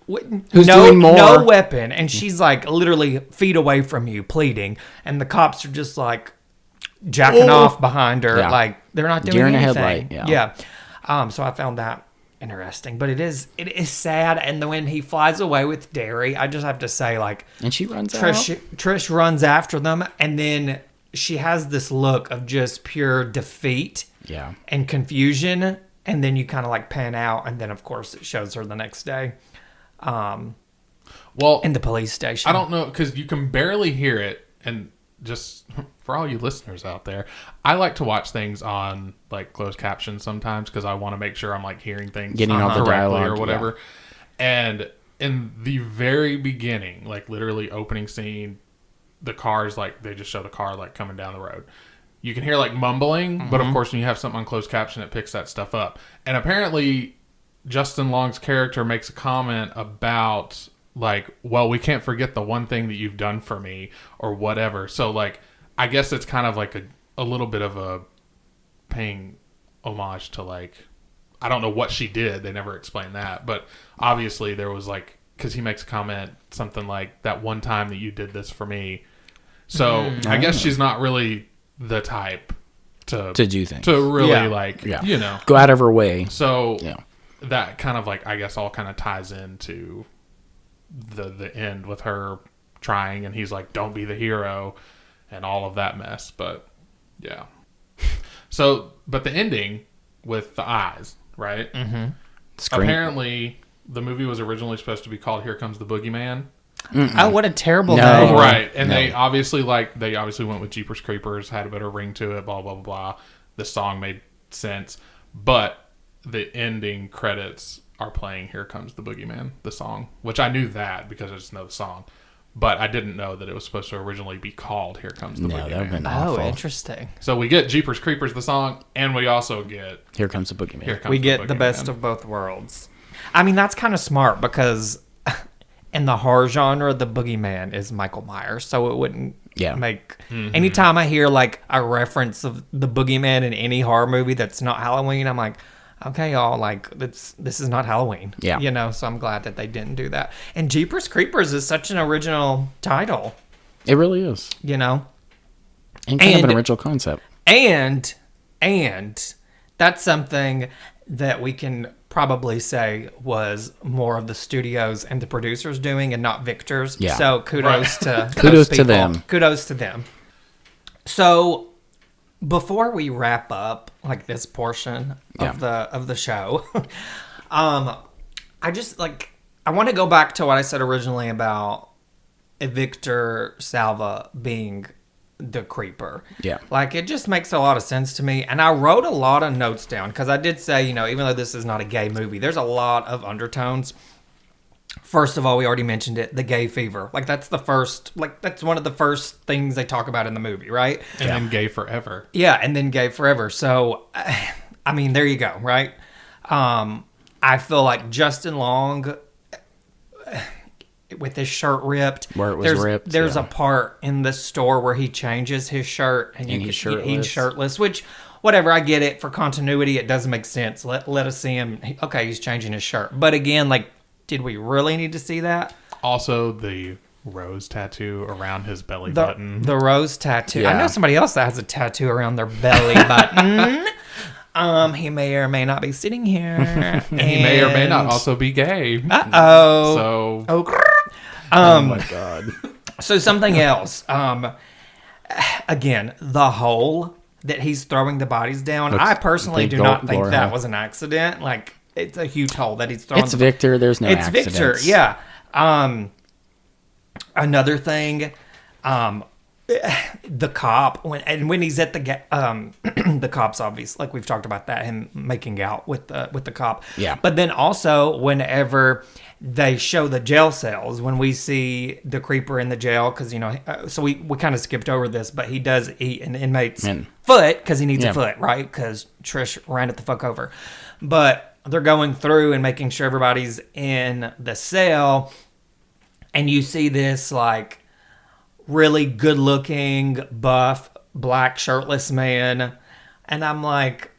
Who's doing more. no weapon, and she's like literally feet away from you pleading, and the cops are just like jacking off behind her. Yeah. Like, they're not doing Deer in a anything. headlight, Yeah. So I found that interesting, but it is sad. And then when he flies away with Derry, I just have to say, like, And she runs out. Trish runs after them, and then she has this look of just pure defeat Yeah. and confusion, and then you kind of like pan out, and then of course it shows her the next day Well, in the police station. I don't know, because you can barely hear it. And just for all you listeners out there, I like to watch things on like closed captions sometimes because I want to make sure I'm like hearing things Getting all the correctly dialogue, or whatever. And in the very beginning, like literally opening scene, the cars, like they just show the car like coming down the road. You can hear like mumbling, but of course when you have something on closed caption, it picks that stuff up. And apparently Justin Long's character makes a comment about like, well, we can't forget the one thing that you've done for me or whatever. So like, I guess it's kind of like a little bit of a paying homage to like, I don't know what she did. They never explained that, but obviously there was like, cause he makes a comment, something like that one time that you did this for me. So I guess she's not really the type to do things. to really Yeah. like, Yeah. you know, Go out of her way. so Yeah. that kind of like, I guess all kind of ties into the end with her trying, and he's like, don't be the hero and all of that mess. But yeah. So, but the ending with the eyes, right? Mm-hmm. Scream. Apparently the movie was originally supposed to be called Here Comes the Boogeyman. Oh, what a terrible No. name. Right. And No. they obviously went with Jeepers Creepers, had a better ring to it, blah, blah, blah, blah. The song made sense. But the ending credits are playing Here Comes the Boogeyman, the song, which I knew that because I just know the song. But I didn't know that it was supposed to originally be called Here Comes the No, that would have Boogeyman. been Oh, awful. interesting. So we get Jeepers Creepers, the song, and we also get Here comes the boogeyman. Here Comes We the get the Boogeyman. best of both worlds. I mean, that's kind of smart because in the horror genre, the boogeyman is Michael Myers, so it wouldn't make... Anytime I hear like a reference of the boogeyman in any horror movie that's not Halloween, I'm like, okay, y'all, like, this is not Halloween. Yeah. You know, so I'm glad that they didn't do that. And Jeepers Creepers is such an original title, It really is. you know? And kind of an And- original concept. And that's something that we can probably say was more of the studios and the producers doing and not Victor's. Yeah. So kudos to Kudos those to people. them. Kudos to them. So before we wrap up like this portion of the show, I just I want to go back to what I said originally about Victor Salva being the creeper. Yeah. Like, it just makes a lot of sense to me. And I wrote a lot of notes down because I did say, even though this is not a gay movie, there's a lot of undertones. First of all, we already mentioned it, the gay fever. That's that's one of the first things they talk about in the movie, right? And then gay forever. Yeah, and then gay forever. So, I mean, there you go, right? I feel like Justin Long, with his shirt ripped, Where it was ripped, there's yeah. a part in the store where he changes his shirt and he's shirtless. He's shirtless, which, whatever, I get it. For continuity, it doesn't make sense. Let us see him. Okay, he's changing his shirt. But again, did we really need to see that? Also, the rose tattoo around his belly button. The rose tattoo. Yeah. I know somebody else that has a tattoo around their belly button. He may or may not be sitting here. and He may or may not also be gay. Uh-oh. So, Oh my God. So something else. Again, the hole that he's throwing the bodies down. I personally do not think that hole. was an accident. It's a huge hole that he's throwing. It's Victor. There's no It's accidents. Victor, yeah. Another thing, the cop when he's at the cops, obviously, like we've talked about that, him making out with the cop. Yeah. But then also whenever they show the jail cells, when we see the creeper in the jail, because so we kind of skipped over this, but he does eat an inmate's foot because he needs a foot, right? Because Trish ran it the fuck over. But they're going through and making sure everybody's in the cell, and you see this really good looking buff black shirtless man, and I'm like,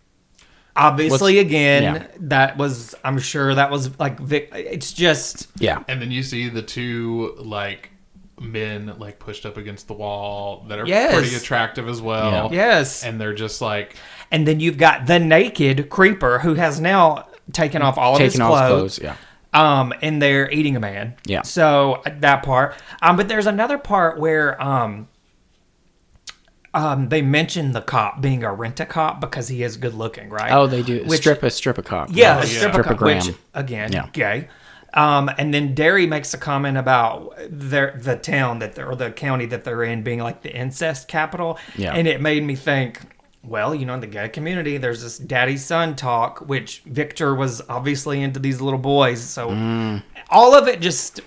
obviously I'm sure that was Vic. It's just and then you see the two men pushed up against the wall that are Yes. pretty attractive as well. Yeah. Yes. And they're just And then you've got the naked creeper who has now taken off all of his clothes. Yeah. And they're eating a man. Yeah. So that part. But there's another part where they mention the cop being a rent-a-cop because he is good looking, right? Oh, they do. Strip a cop. Yeah, Oh, a yeah. strip-a-cop, which, Strip-a-gram. again, gay. And then Derry makes a comment about the town or the county that they're in being the incest capital. Yeah. And it made me think, well, in the gay community, there's this daddy-son talk, which Victor was obviously into these little boys. So all of it just,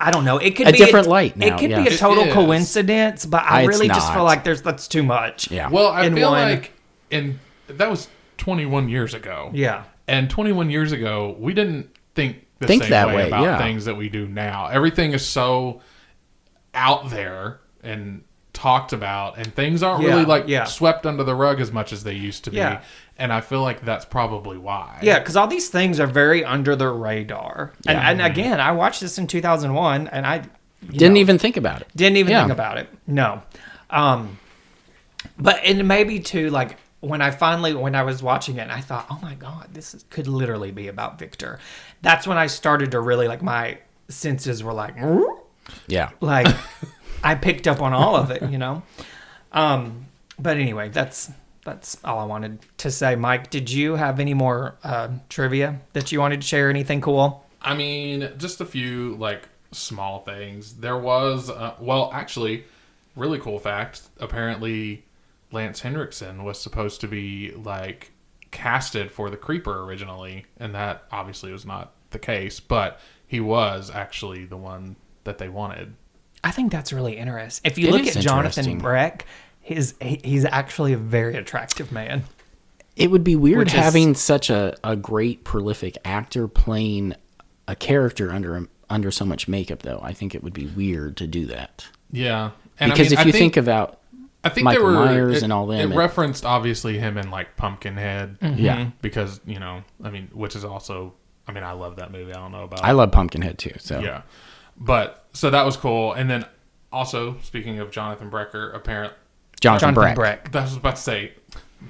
I don't know. It could A be different light now, It could yeah. be a total It is. coincidence, but I It's really just not. feel like that's too much. Yeah. well, I in feel one- and that was 21 years ago. Yeah. And 21 years ago, we didn't think the Think same that way way, about yeah. things that we do now. Everything is so out there and talked about, and things aren't really swept under the rug as much as they used to be. Yeah. And I feel like that's probably why. Yeah, because all these things are very under the radar. And again, I watched this in 2001, and I Didn't even think about it. Didn't even Yeah. think about it. No. But and maybe too, when I was watching it, and I thought, oh my God, could literally be about Victor. That's when I started to really my senses were Yeah. I picked up on all of it, But anyway, that's all I wanted to say. Mike, did you have any more trivia that you wanted to share? Anything cool? I mean, just a few small things. There was, actually, really cool fact. Apparently, Lance Henriksen was supposed to be casted for the Creeper originally, and that obviously was not the case. But he was actually the one that they wanted. I think that's really interesting. If you It look is at Jonathan interesting. Breck, he's actually a very attractive man. It would be weird Which is- having such a great prolific actor playing a character under so much makeup, though. I think it would be weird to do that. Yeah, and Because if you think about I think Michael they were, Myers and all them, It referenced obviously him in Pumpkinhead. Yeah. Because which is also, I love that movie. I don't know about. I love Pumpkinhead too. So Yeah, but so that was cool. And then also speaking of Jonathan Brecker, apparently Jonathan Breck. Breck. I was about to say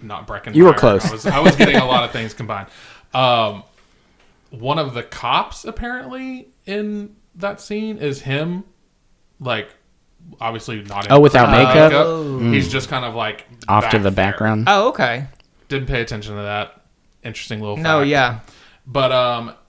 not Breck. You were close. I was getting a lot of things combined. One of the cops apparently in that scene is him, like obviously not. Without makeup. He's just kind of like Off to the there. background. Oh, okay. Didn't pay attention to that. Interesting little fact. No, yeah. But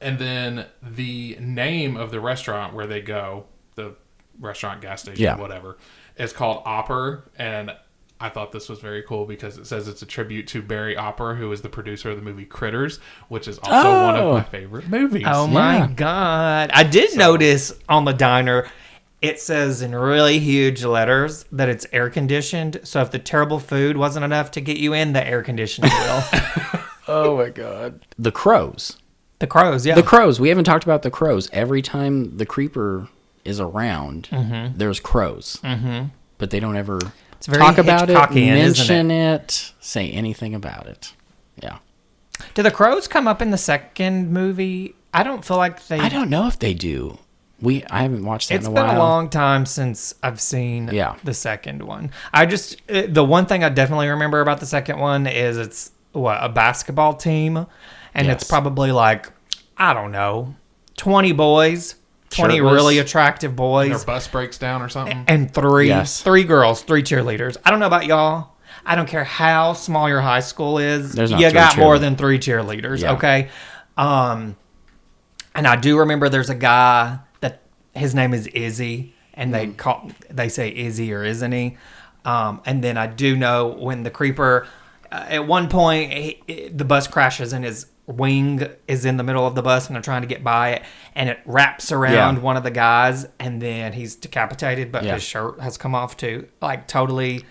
and then the name of the restaurant where they go, the restaurant, gas station, whatever, is called Opper, and I thought this was very cool because it says it's a tribute to Barry Opper, who is the producer of the movie Critters, which is also one of my favorite movies. Oh my God. I did notice on the diner, it says in really huge letters that it's air conditioned. So if the terrible food wasn't enough to get you in, the air conditioning will. Oh my God. The crows. The crows, yeah. The crows. We haven't talked about the crows. Every time the creeper is around, there's crows. Mm-hmm. But they don't ever talk about it, mention it, say anything about it. Yeah. Do the crows come up in the second movie? I don't feel like they... I don't know if they do. I haven't watched that in a while. It's been a long time since I've seen the second one. The one thing I definitely remember about the second one is it's, a basketball team? And it's probably like, I don't know, 20 boys, 20 Shirtless. Really attractive boys. Their bus breaks down or something. And three girls, 3 cheerleaders. I don't know about y'all. I don't care how small your high school is. You got more than 3 cheerleaders, okay? And I do remember there's a guy that his name is Izzy, and they say Izzy or isn't he? And then I do know when the creeper, at one point, the bus crashes and his wing is in the middle of the bus and they're trying to get by it, and it wraps around one of the guys, and then he's decapitated, but his shirt has come off too. Like, totally.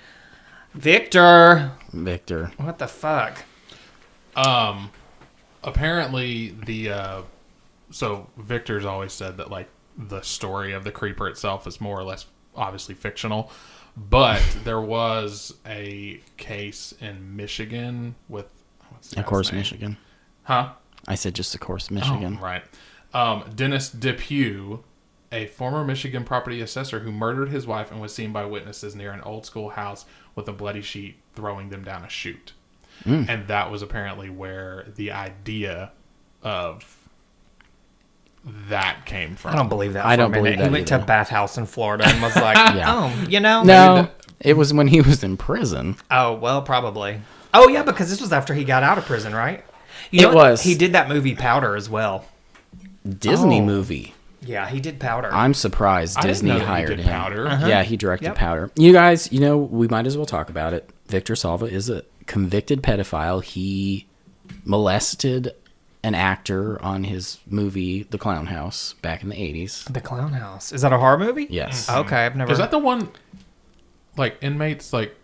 Victor. What the fuck? Apparently so Victor's always said that like the story of the creeper itself is more or less obviously fictional, but there was a case in Michigan with Of course, Michigan. Huh? I said just of course, Michigan. Oh, right. Dennis Depew, a former Michigan property assessor who murdered his wife and was seen by witnesses near an old school house with a bloody sheet throwing them down a chute. And that was apparently where the idea of that came from. I don't believe that. I don't believe that He went to a bathhouse in Florida and was like, No, maybe it was when he was in prison. Oh, well, probably. Oh, yeah, because this was after he got out of prison, right? It was. He did that movie Powder as well. Disney movie. Yeah, he did Powder. I'm surprised Disney hired him. Powder. Yeah, he directed Powder. You guys, we might as well talk about it. Victor Salva is a convicted pedophile. He molested an actor on his movie The Clown House back in the 80s. The Clown House. Is that a horror movie? Yes. Okay, I've never... Is that the one, like, inmates, like...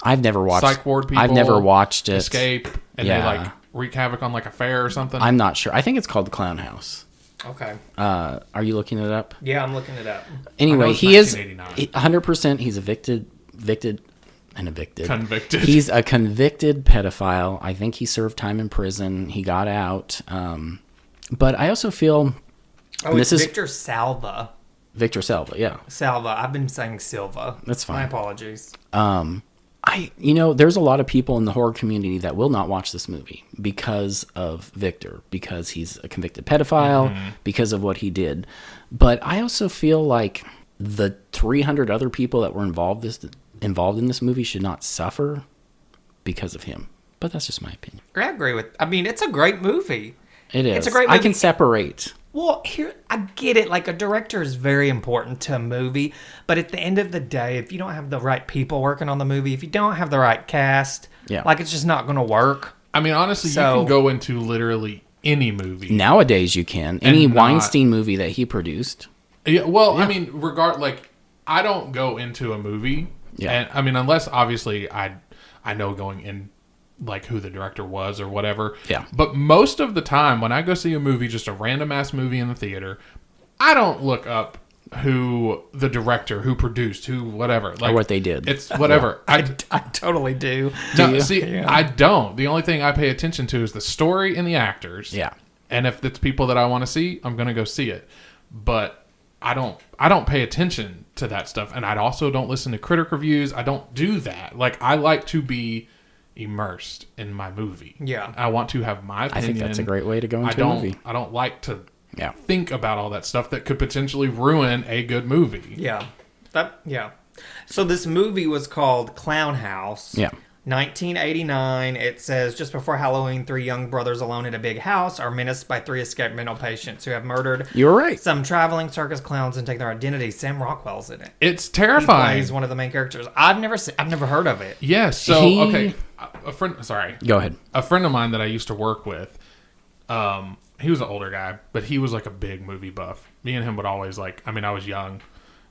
I've never watched... Psych ward people... I've never watched it. Escape, and they, like, wreak havoc on, like, a fair or something? I'm not sure. I think it's called The Clown House. Okay. Are you looking it up? Yeah, I'm looking it up. Anyway, he is 100%. He's convicted. He's a convicted pedophile. I think he served time in prison. He got out. But I also feel... This is Victor Salva. Victor Salva, yeah. Salva. I've been saying Silva. That's fine. My apologies. There's a lot of people in the horror community that will not watch this movie because of Victor, because he's a convicted pedophile, because of what he did. But I also feel like the 300 other people that were involved in this movie should not suffer because of him. But that's just my opinion. I agree with... I mean, it's a great movie. It is. It's a great movie. I can separate... Well, here, I get it. Like, a director is very important to a movie. But at the end of the day, if you don't have the right people working on the movie, if you don't have the right cast, it's just not going to work. I mean, honestly, you can go into literally any movie. Nowadays, you can. Any Weinstein movie that he produced. Yeah, I mean, I don't go into a movie. Yeah. And, I mean, unless, obviously, I know going in, like, who the director was or whatever. Yeah. But most of the time, when I go see a movie, just a random-ass movie in the theater, I don't look up who the director, who produced, who whatever. Like, or what they did. It's whatever. I totally do. I don't. The only thing I pay attention to is the story and the actors. Yeah. And if it's people that I want to see, I'm going to go see it. But I don't pay attention to that stuff. And I also don't listen to critic reviews. I don't do that. Like, I like to be immersed in my movie. Yeah. I want to have my opinion. I think that's a great way to go into a movie. I don't like to Yeah. think about all that stuff that could potentially ruin a good movie. Yeah. So this movie was called Clown House. Yeah. 1989. It says, just before Halloween, 3 young brothers alone in a big house are menaced by 3 escaped mental patients who have murdered You were right. some traveling circus clowns and take their identities. Sam Rockwell's in it. It's He terrifying. plays one of the main characters. I've never heard of it. Yes. So He- okay, Go ahead. a friend of mine that I used to work with, he was an older guy, but he was like a big movie buff. Me and him would always I was young.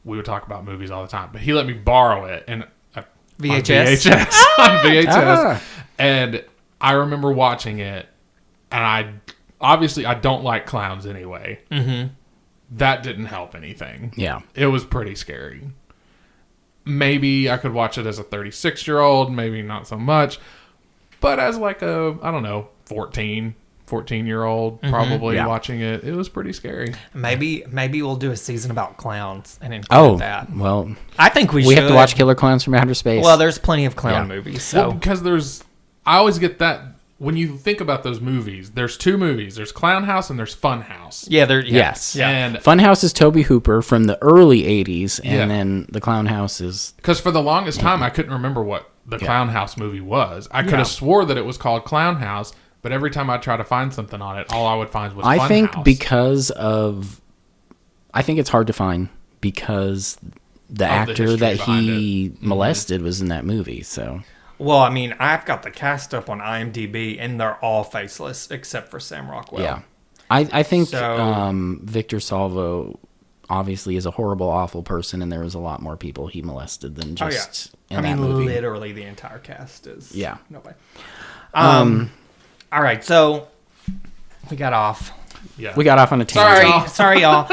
We would talk about movies all the time, but he let me borrow it and VHS? on VHS. Ah. And I remember watching it, and I don't like clowns anyway. Mm-hmm. That didn't help anything. Yeah. It was pretty scary. Maybe I could watch it as a 36-year-old, maybe not so much. But as like a, I don't know, 14-year-old probably Yeah. watching it, it was pretty scary. Maybe we'll do a season about clowns and include that. Well, I think we we should. have to watch Killer Clowns from Outer Space. Well, there's plenty of clown Yeah. movies. So Well, because I always get that, when you think about those movies, there's 2 movies. There's Clown House and there's Fun House. yes. Yeah. And Funhouse is Toby Hooper from the early 80s, and Yeah. then the Clown House is... because for the longest time, I couldn't remember what the Clown House movie was. I could Yeah. have swore that it was called Clown House, but every time I try to find something on it, all I would find was Fun I think House. because of... I think it's hard to find because the actor history that behind he molested was in that movie, so... Well, I mean, I've got the cast up on IMDb, and they're all faceless except for Sam Rockwell. Yeah. I think So- Victor Salva obviously is a horrible, awful person, and there was a lot more people he molested than just in that movie. Literally the entire cast is. Yeah. No way. All right, so we got off. Yeah. We got off on a tangent. Sorry, y'all.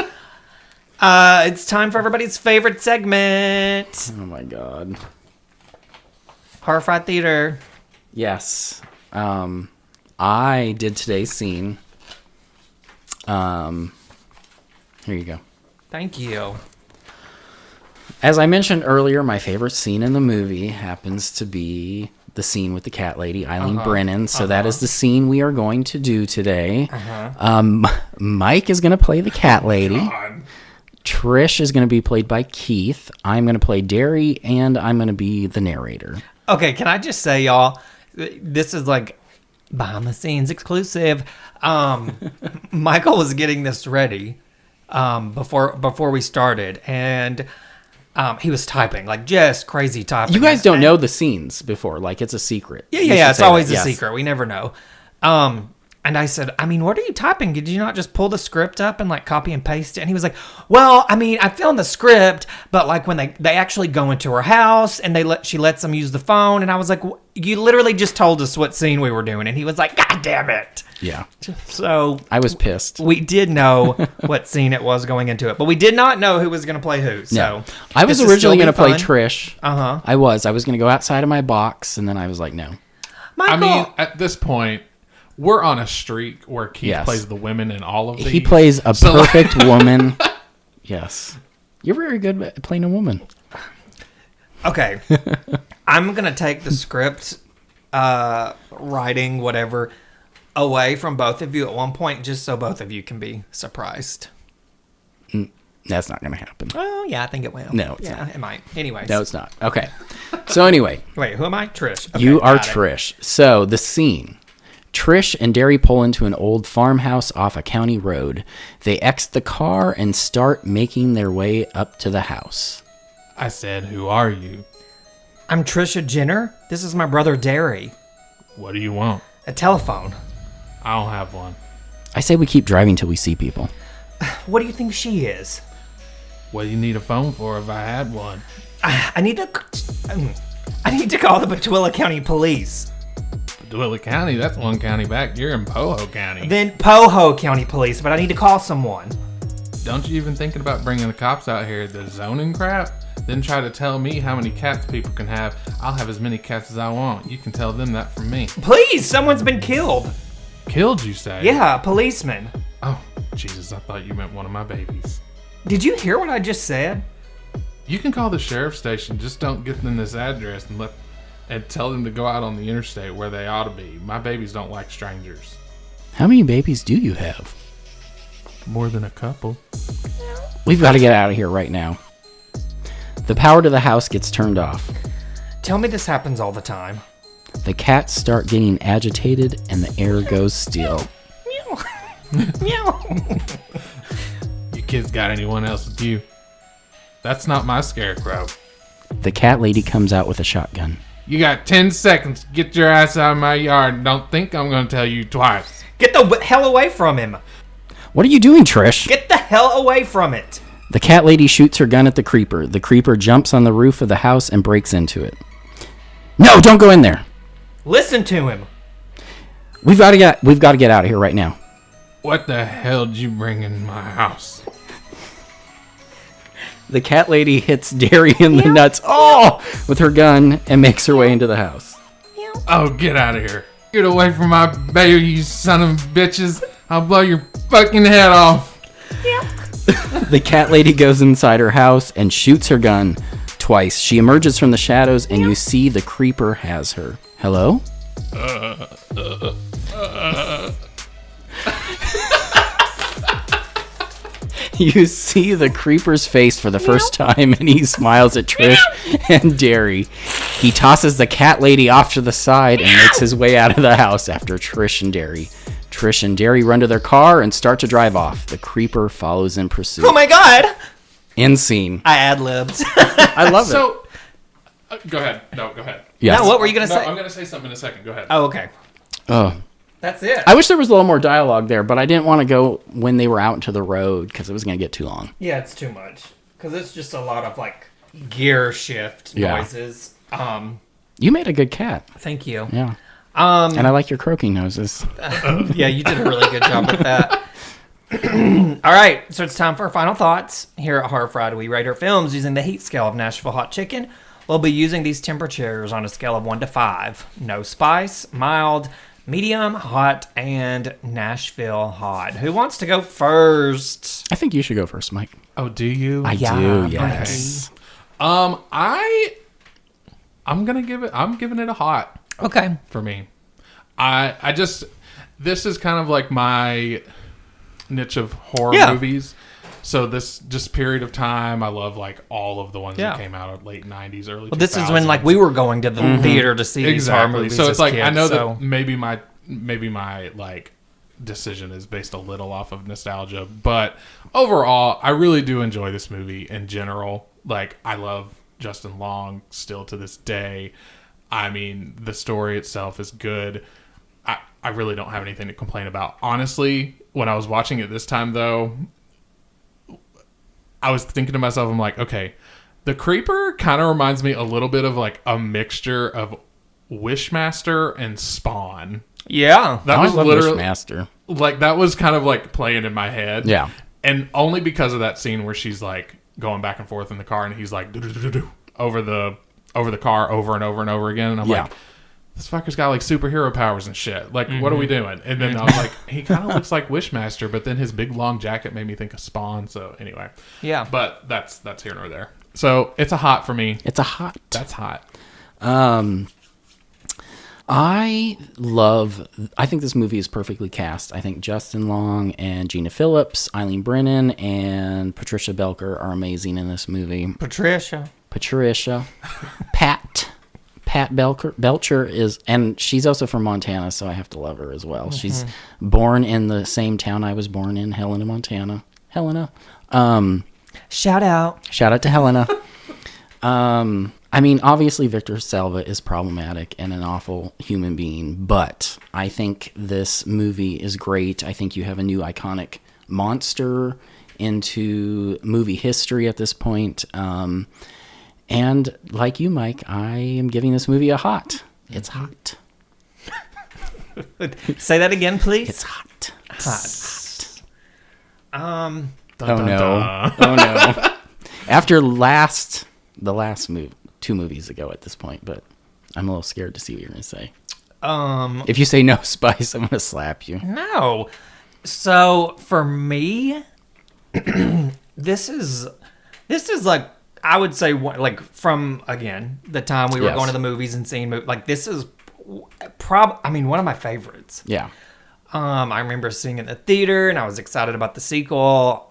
It's time for everybody's favorite segment, Oh my god. Horror Fright Theater. Yes. I did today's scene. Here you go. Thank you. As I mentioned earlier, my favorite scene in the movie happens to be the scene with the cat lady, Eileen Brennan. So that is the scene we are going to do today. Mike is going to play the cat lady. God. Trish is going to be played by Keith. I'm going to play Derry, and I'm going to be the narrator. Okay, can I just say, y'all, this is like behind the scenes exclusive. Michael was getting this ready before we started, and he was typing, like just crazy typing. You guys don't know the scenes before. Like, it's a secret. You should Yeah, it's say always that. a Yes. secret. We never know. And I said, I mean, what are you typing? Did you not just pull the script up and like copy and paste it? And he was like, well, I mean, I found the script, but like when they actually go into her house and she lets them use the phone. And I was like, you literally just told us what scene we were doing. And he was like, God damn it. Yeah. So I was pissed. we did know what scene it was going into it, but we did not know who was going to play who. So No. I was this is originally still going to play fun. Trish. Uh-huh. I was going to go outside of my box, and then I was like, no. Michael, I mean, at this point, we're on a streak where Keith Yes. plays the women in all of these. He plays a So, perfect woman. Yes. You're very good at playing a woman. okay. I'm going to take the script, writing, whatever, away from both of you at one point, just so both of you can be surprised. That's not going to happen. Oh, yeah, I think it will. No, it's it might. Anyways. No, it's not. Okay. So anyway, Wait, who am I? Trish. Okay, you are got it. Trish. So the scene. Trish and Derry pull into an old farmhouse off a county road. They exit the car and start making their way up to the house. I said, who are you? I'm Trisha Jenner. This is my brother, Derry. What do you want? A telephone. I don't have one. I say we keep driving till we see people. What do you think she is? What do you need a phone for if I had one? I need to call the Batuilla County Police. Paduilla County, that's one county back. You're in Poho County. Then Poho County Police, but I need to call someone. Don't you even thinking about bringing the cops out here? The zoning crap? Then try to tell me how many cats people can have. I'll have as many cats as I want. You can tell them that from me. Please, someone's been killed. Killed, you say? Yeah, a policeman. Oh, Jesus, I thought you meant one of my babies. Did you hear what I just said? You can call the sheriff's station. Just don't get them this address and let and tell them to go out on the interstate where they ought to be. My babies don't like strangers. How many babies do you have? More than a couple. We've got to get out of here right now. The power to the house gets turned off. Tell me this happens all the time. The cats start getting agitated and the air goes still. Meow. You kids got anyone else with you? That's not my scarecrow. The cat lady comes out with a shotgun. You got 10 seconds to get your ass out of my yard. Don't think I'm going to tell you twice. Get the hell away from him. What are you doing, Trish? Get the hell away from it. The cat lady shoots her gun at the creeper. The creeper jumps on the roof of the house and breaks into it. No, don't go in there. Listen to him. We've got to get out of here right now. What the hell did you bring in my house? The cat lady hits Derry in the nuts with her gun and makes her way into the house. Oh, get out of here. Get away from my baby, you son of bitches. I'll blow your fucking head off. The cat lady goes inside her house and shoots her gun twice. She emerges from the shadows and you see the creeper has her. Hello? You see the creeper's face for the first time and he smiles at Trish and Derry. He tosses the cat lady off to the side and makes his way out of the house after Trish and Derry. Trish and Derry run to their car and start to drive off. The creeper follows in pursuit. Oh my god. End scene. I ad-libbed. I love it. So, go ahead. No, go ahead. Yes. Now, what were you going to say? I'm going to say something in a second. Go ahead. Oh, okay. Oh. That's it. I wish there was a little more dialogue there, but I didn't want to go when they were out into the road because it was going to get too long. Yeah, it's too much. Because it's just a lot of, like, gear shift noises. You made a good cat. Thank you. Yeah. And I like your croaking noses. Yeah, you did a really good job with that. All right, so it's time for our final thoughts. Here at Horror Friday, we rate our films using the heat scale of Nashville Hot Chicken. We'll be using these temperatures on a scale of 1 to 5. No spice, mild, medium, hot, and Nashville hot. Who wants to go first? I think you should go first, Mike. Oh, do you? I do, yes. I'm giving it a hot. Okay. For me. I just, this is kind of like my niche of horror movies. So this just period of time, I love like all of the ones that came out of late 90s, early 2000s. Well, this is when like we were going to the theater to see these horror movies. So it's like, kids, I know that maybe my like decision is based a little off of nostalgia, but overall, I really do enjoy this movie in general. Like, I love Justin Long still to this day. I mean, the story itself is good. I really don't have anything to complain about. Honestly, when I was watching it this time, though, I was thinking to myself, I'm like, okay, the Creeper kind of reminds me a little bit of like a mixture of Wishmaster and Spawn. Yeah. That was literally Wishmaster. Like, that was kind of like playing in my head. Yeah. And only because of that scene where she's like going back and forth in the car and he's like over the car over and over and over again. And I'm like, this fucker's got like superhero powers and shit. Like, what are we doing? And then I was like, he kind of looks like Wishmaster, but then his big long jacket made me think of Spawn. So anyway, but that's here nor there. So it's a hot for me. It's a hot. That's hot. I think this movie is perfectly cast. I think Justin Long and Gina Philips, Eileen Brennan, and Patricia Belcher are amazing in this movie. Patricia. Pat Belcher is, and she's also from Montana, so I have to love her as well. She's born in the same town I was born in, Helena, Montana. Shout out to Helena. I mean, obviously Victor Salva is problematic and an awful human being, but I think this movie is great. I think you have a new iconic monster into movie history at this point. And like you, Mike, I am giving this movie a hot. It's hot. Say that again, please. It's hot. Hot. Oh no. After the last move, 2 movies ago at this point, but I'm a little scared to see what you're going to say. If you say no spice, I'm going to slap you. No. So for me, this is like, I would say, like, from, again, the time we were Yes. going to the movies and seeing movies, like, this is one of my favorites. Yeah. I remember seeing it in the theater, and I was excited about the sequel.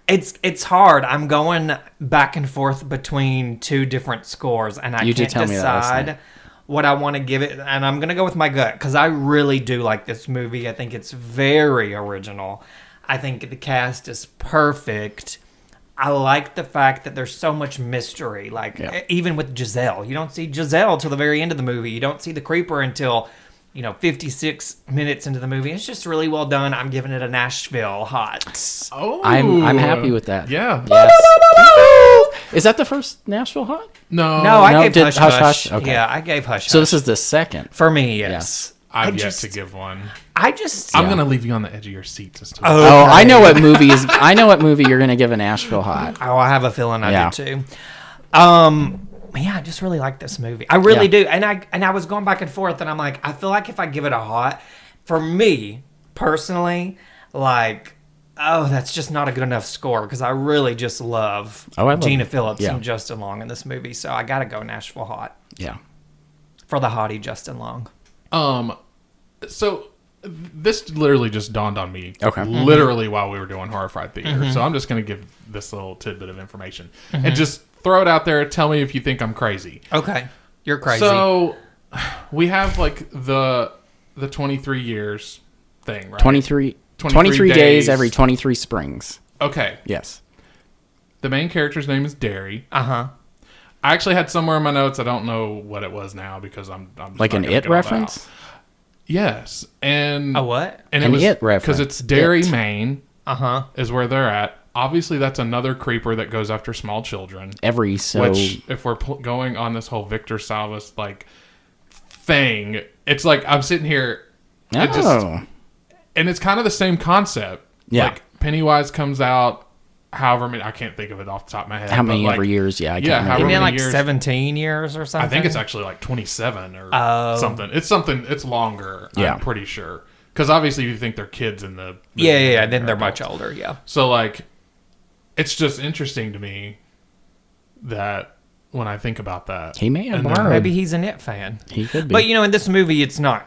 It's hard. I'm going back and forth between two different scores, and I You did can't tell me that last decide night. what I want to give it. And I'm going to go with my gut, because I really do like this movie. I think it's very original. I think the cast is perfect. I like the fact that there's so much mystery. Like, Yeah. even with Giselle. You don't see Giselle till the very end of the movie. You don't see the creeper until, 56 minutes into the movie. It's just really well done. I'm giving it a Nashville hot. Oh, I'm happy with that. Yeah. Yes. Is that the first Nashville Hot? No. No, I No, gave did Hush Hush Hush. Hush? Okay. Yeah, I gave Hush So Hush. this is the second. For me, yes. Yes. I've I yet just- to give one. I just... I'm gonna leave you on the edge of your seat just to. Oh, I know what movie is. I know what movie you're gonna give a Nashville Hot. Oh, I have a feeling I Yeah. do too. Yeah, I just really like this movie. I really do. And I was going back and forth, and I'm like, I feel like if I give it a hot, for me personally, like, oh, that's just not a good enough score, because I really just love Oh, I love Gina it. Phillips Yeah. and Justin Long in this movie. So I gotta go Nashville Hot Yeah. for the hottie Justin Long. So this literally just dawned on me. Okay. Literally while we were doing Horror Fried Theater. So I'm just gonna give this little tidbit of information and just throw it out there. Tell me if you think I'm crazy. Okay, you're crazy. So we have like the 23 years thing, right? 23 days every 23 springs. Okay. Yes. The main character's name is Derry. Uh-huh. I actually had somewhere in my notes. I don't know what it was now because I'm just Like not an gonna It get all that reference? out. Yes, and A what? And An it was It reference. because it's Derry, It. Maine, Uh-huh. is where they're at. Obviously, that's another creeper that goes after small children. Every so Which, if we're going on this whole Victor Salva like thing, it's like I'm sitting here, it just- Oh. and it's kind of the same concept. Yeah. Like Pennywise comes out, however many, I can't think of it off the top of my head. How many but, like, every years? Yeah, I yeah, can't however remember. Isn't it many like years? 17 years or something? I think it's actually like 27 or Oh. something. It's something. It's longer. Yeah. I'm pretty sure. Because obviously you think they're kids in the Yeah. Then they're much older, yeah. So like, it's just interesting to me that when I think about that, He may have and then- borrowed. Maybe he's an It fan. He could be. But, in this movie, it's not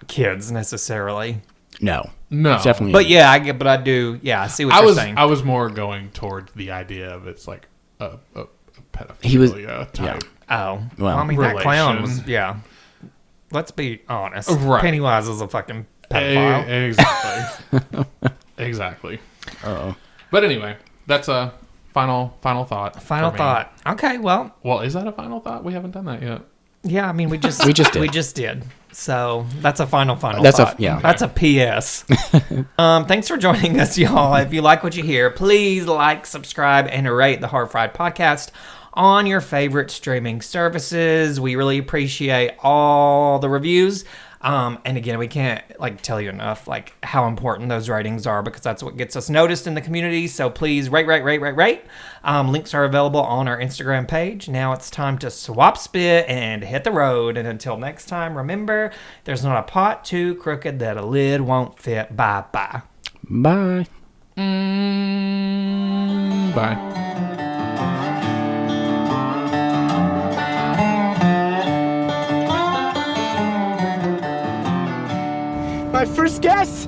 kids necessarily. no. No, It's definitely. But yeah, I do. Yeah, I see what I you're was saying. I was more going towards the idea of it's like a pedophilia He was- type. Oh. Well, I mean, that clown relation. was, yeah. Let's be honest. Right. Pennywise is a fucking pedophile. Exactly. Exactly. Uh-oh. But anyway, that's a final thought. Final for me. thought. Okay, well, Well, is that a final thought? We haven't done that yet. yeah, I mean, we just did. We just did. So that's a final That's thought. yeah. That's a PS. Thanks for joining us, y'all. If you like what you hear, please like, subscribe, and rate the Horror Fried Podcast on your favorite streaming services. We really appreciate all the reviews. And again, we can't tell you enough how important those ratings are, because that's what gets us noticed in the community. So please rate. Links are available on our Instagram page. Now it's time to swap spit and hit the road. And until next time, remember, there's not a pot too crooked that a lid won't fit. Bye. Bye. Bye. My first guess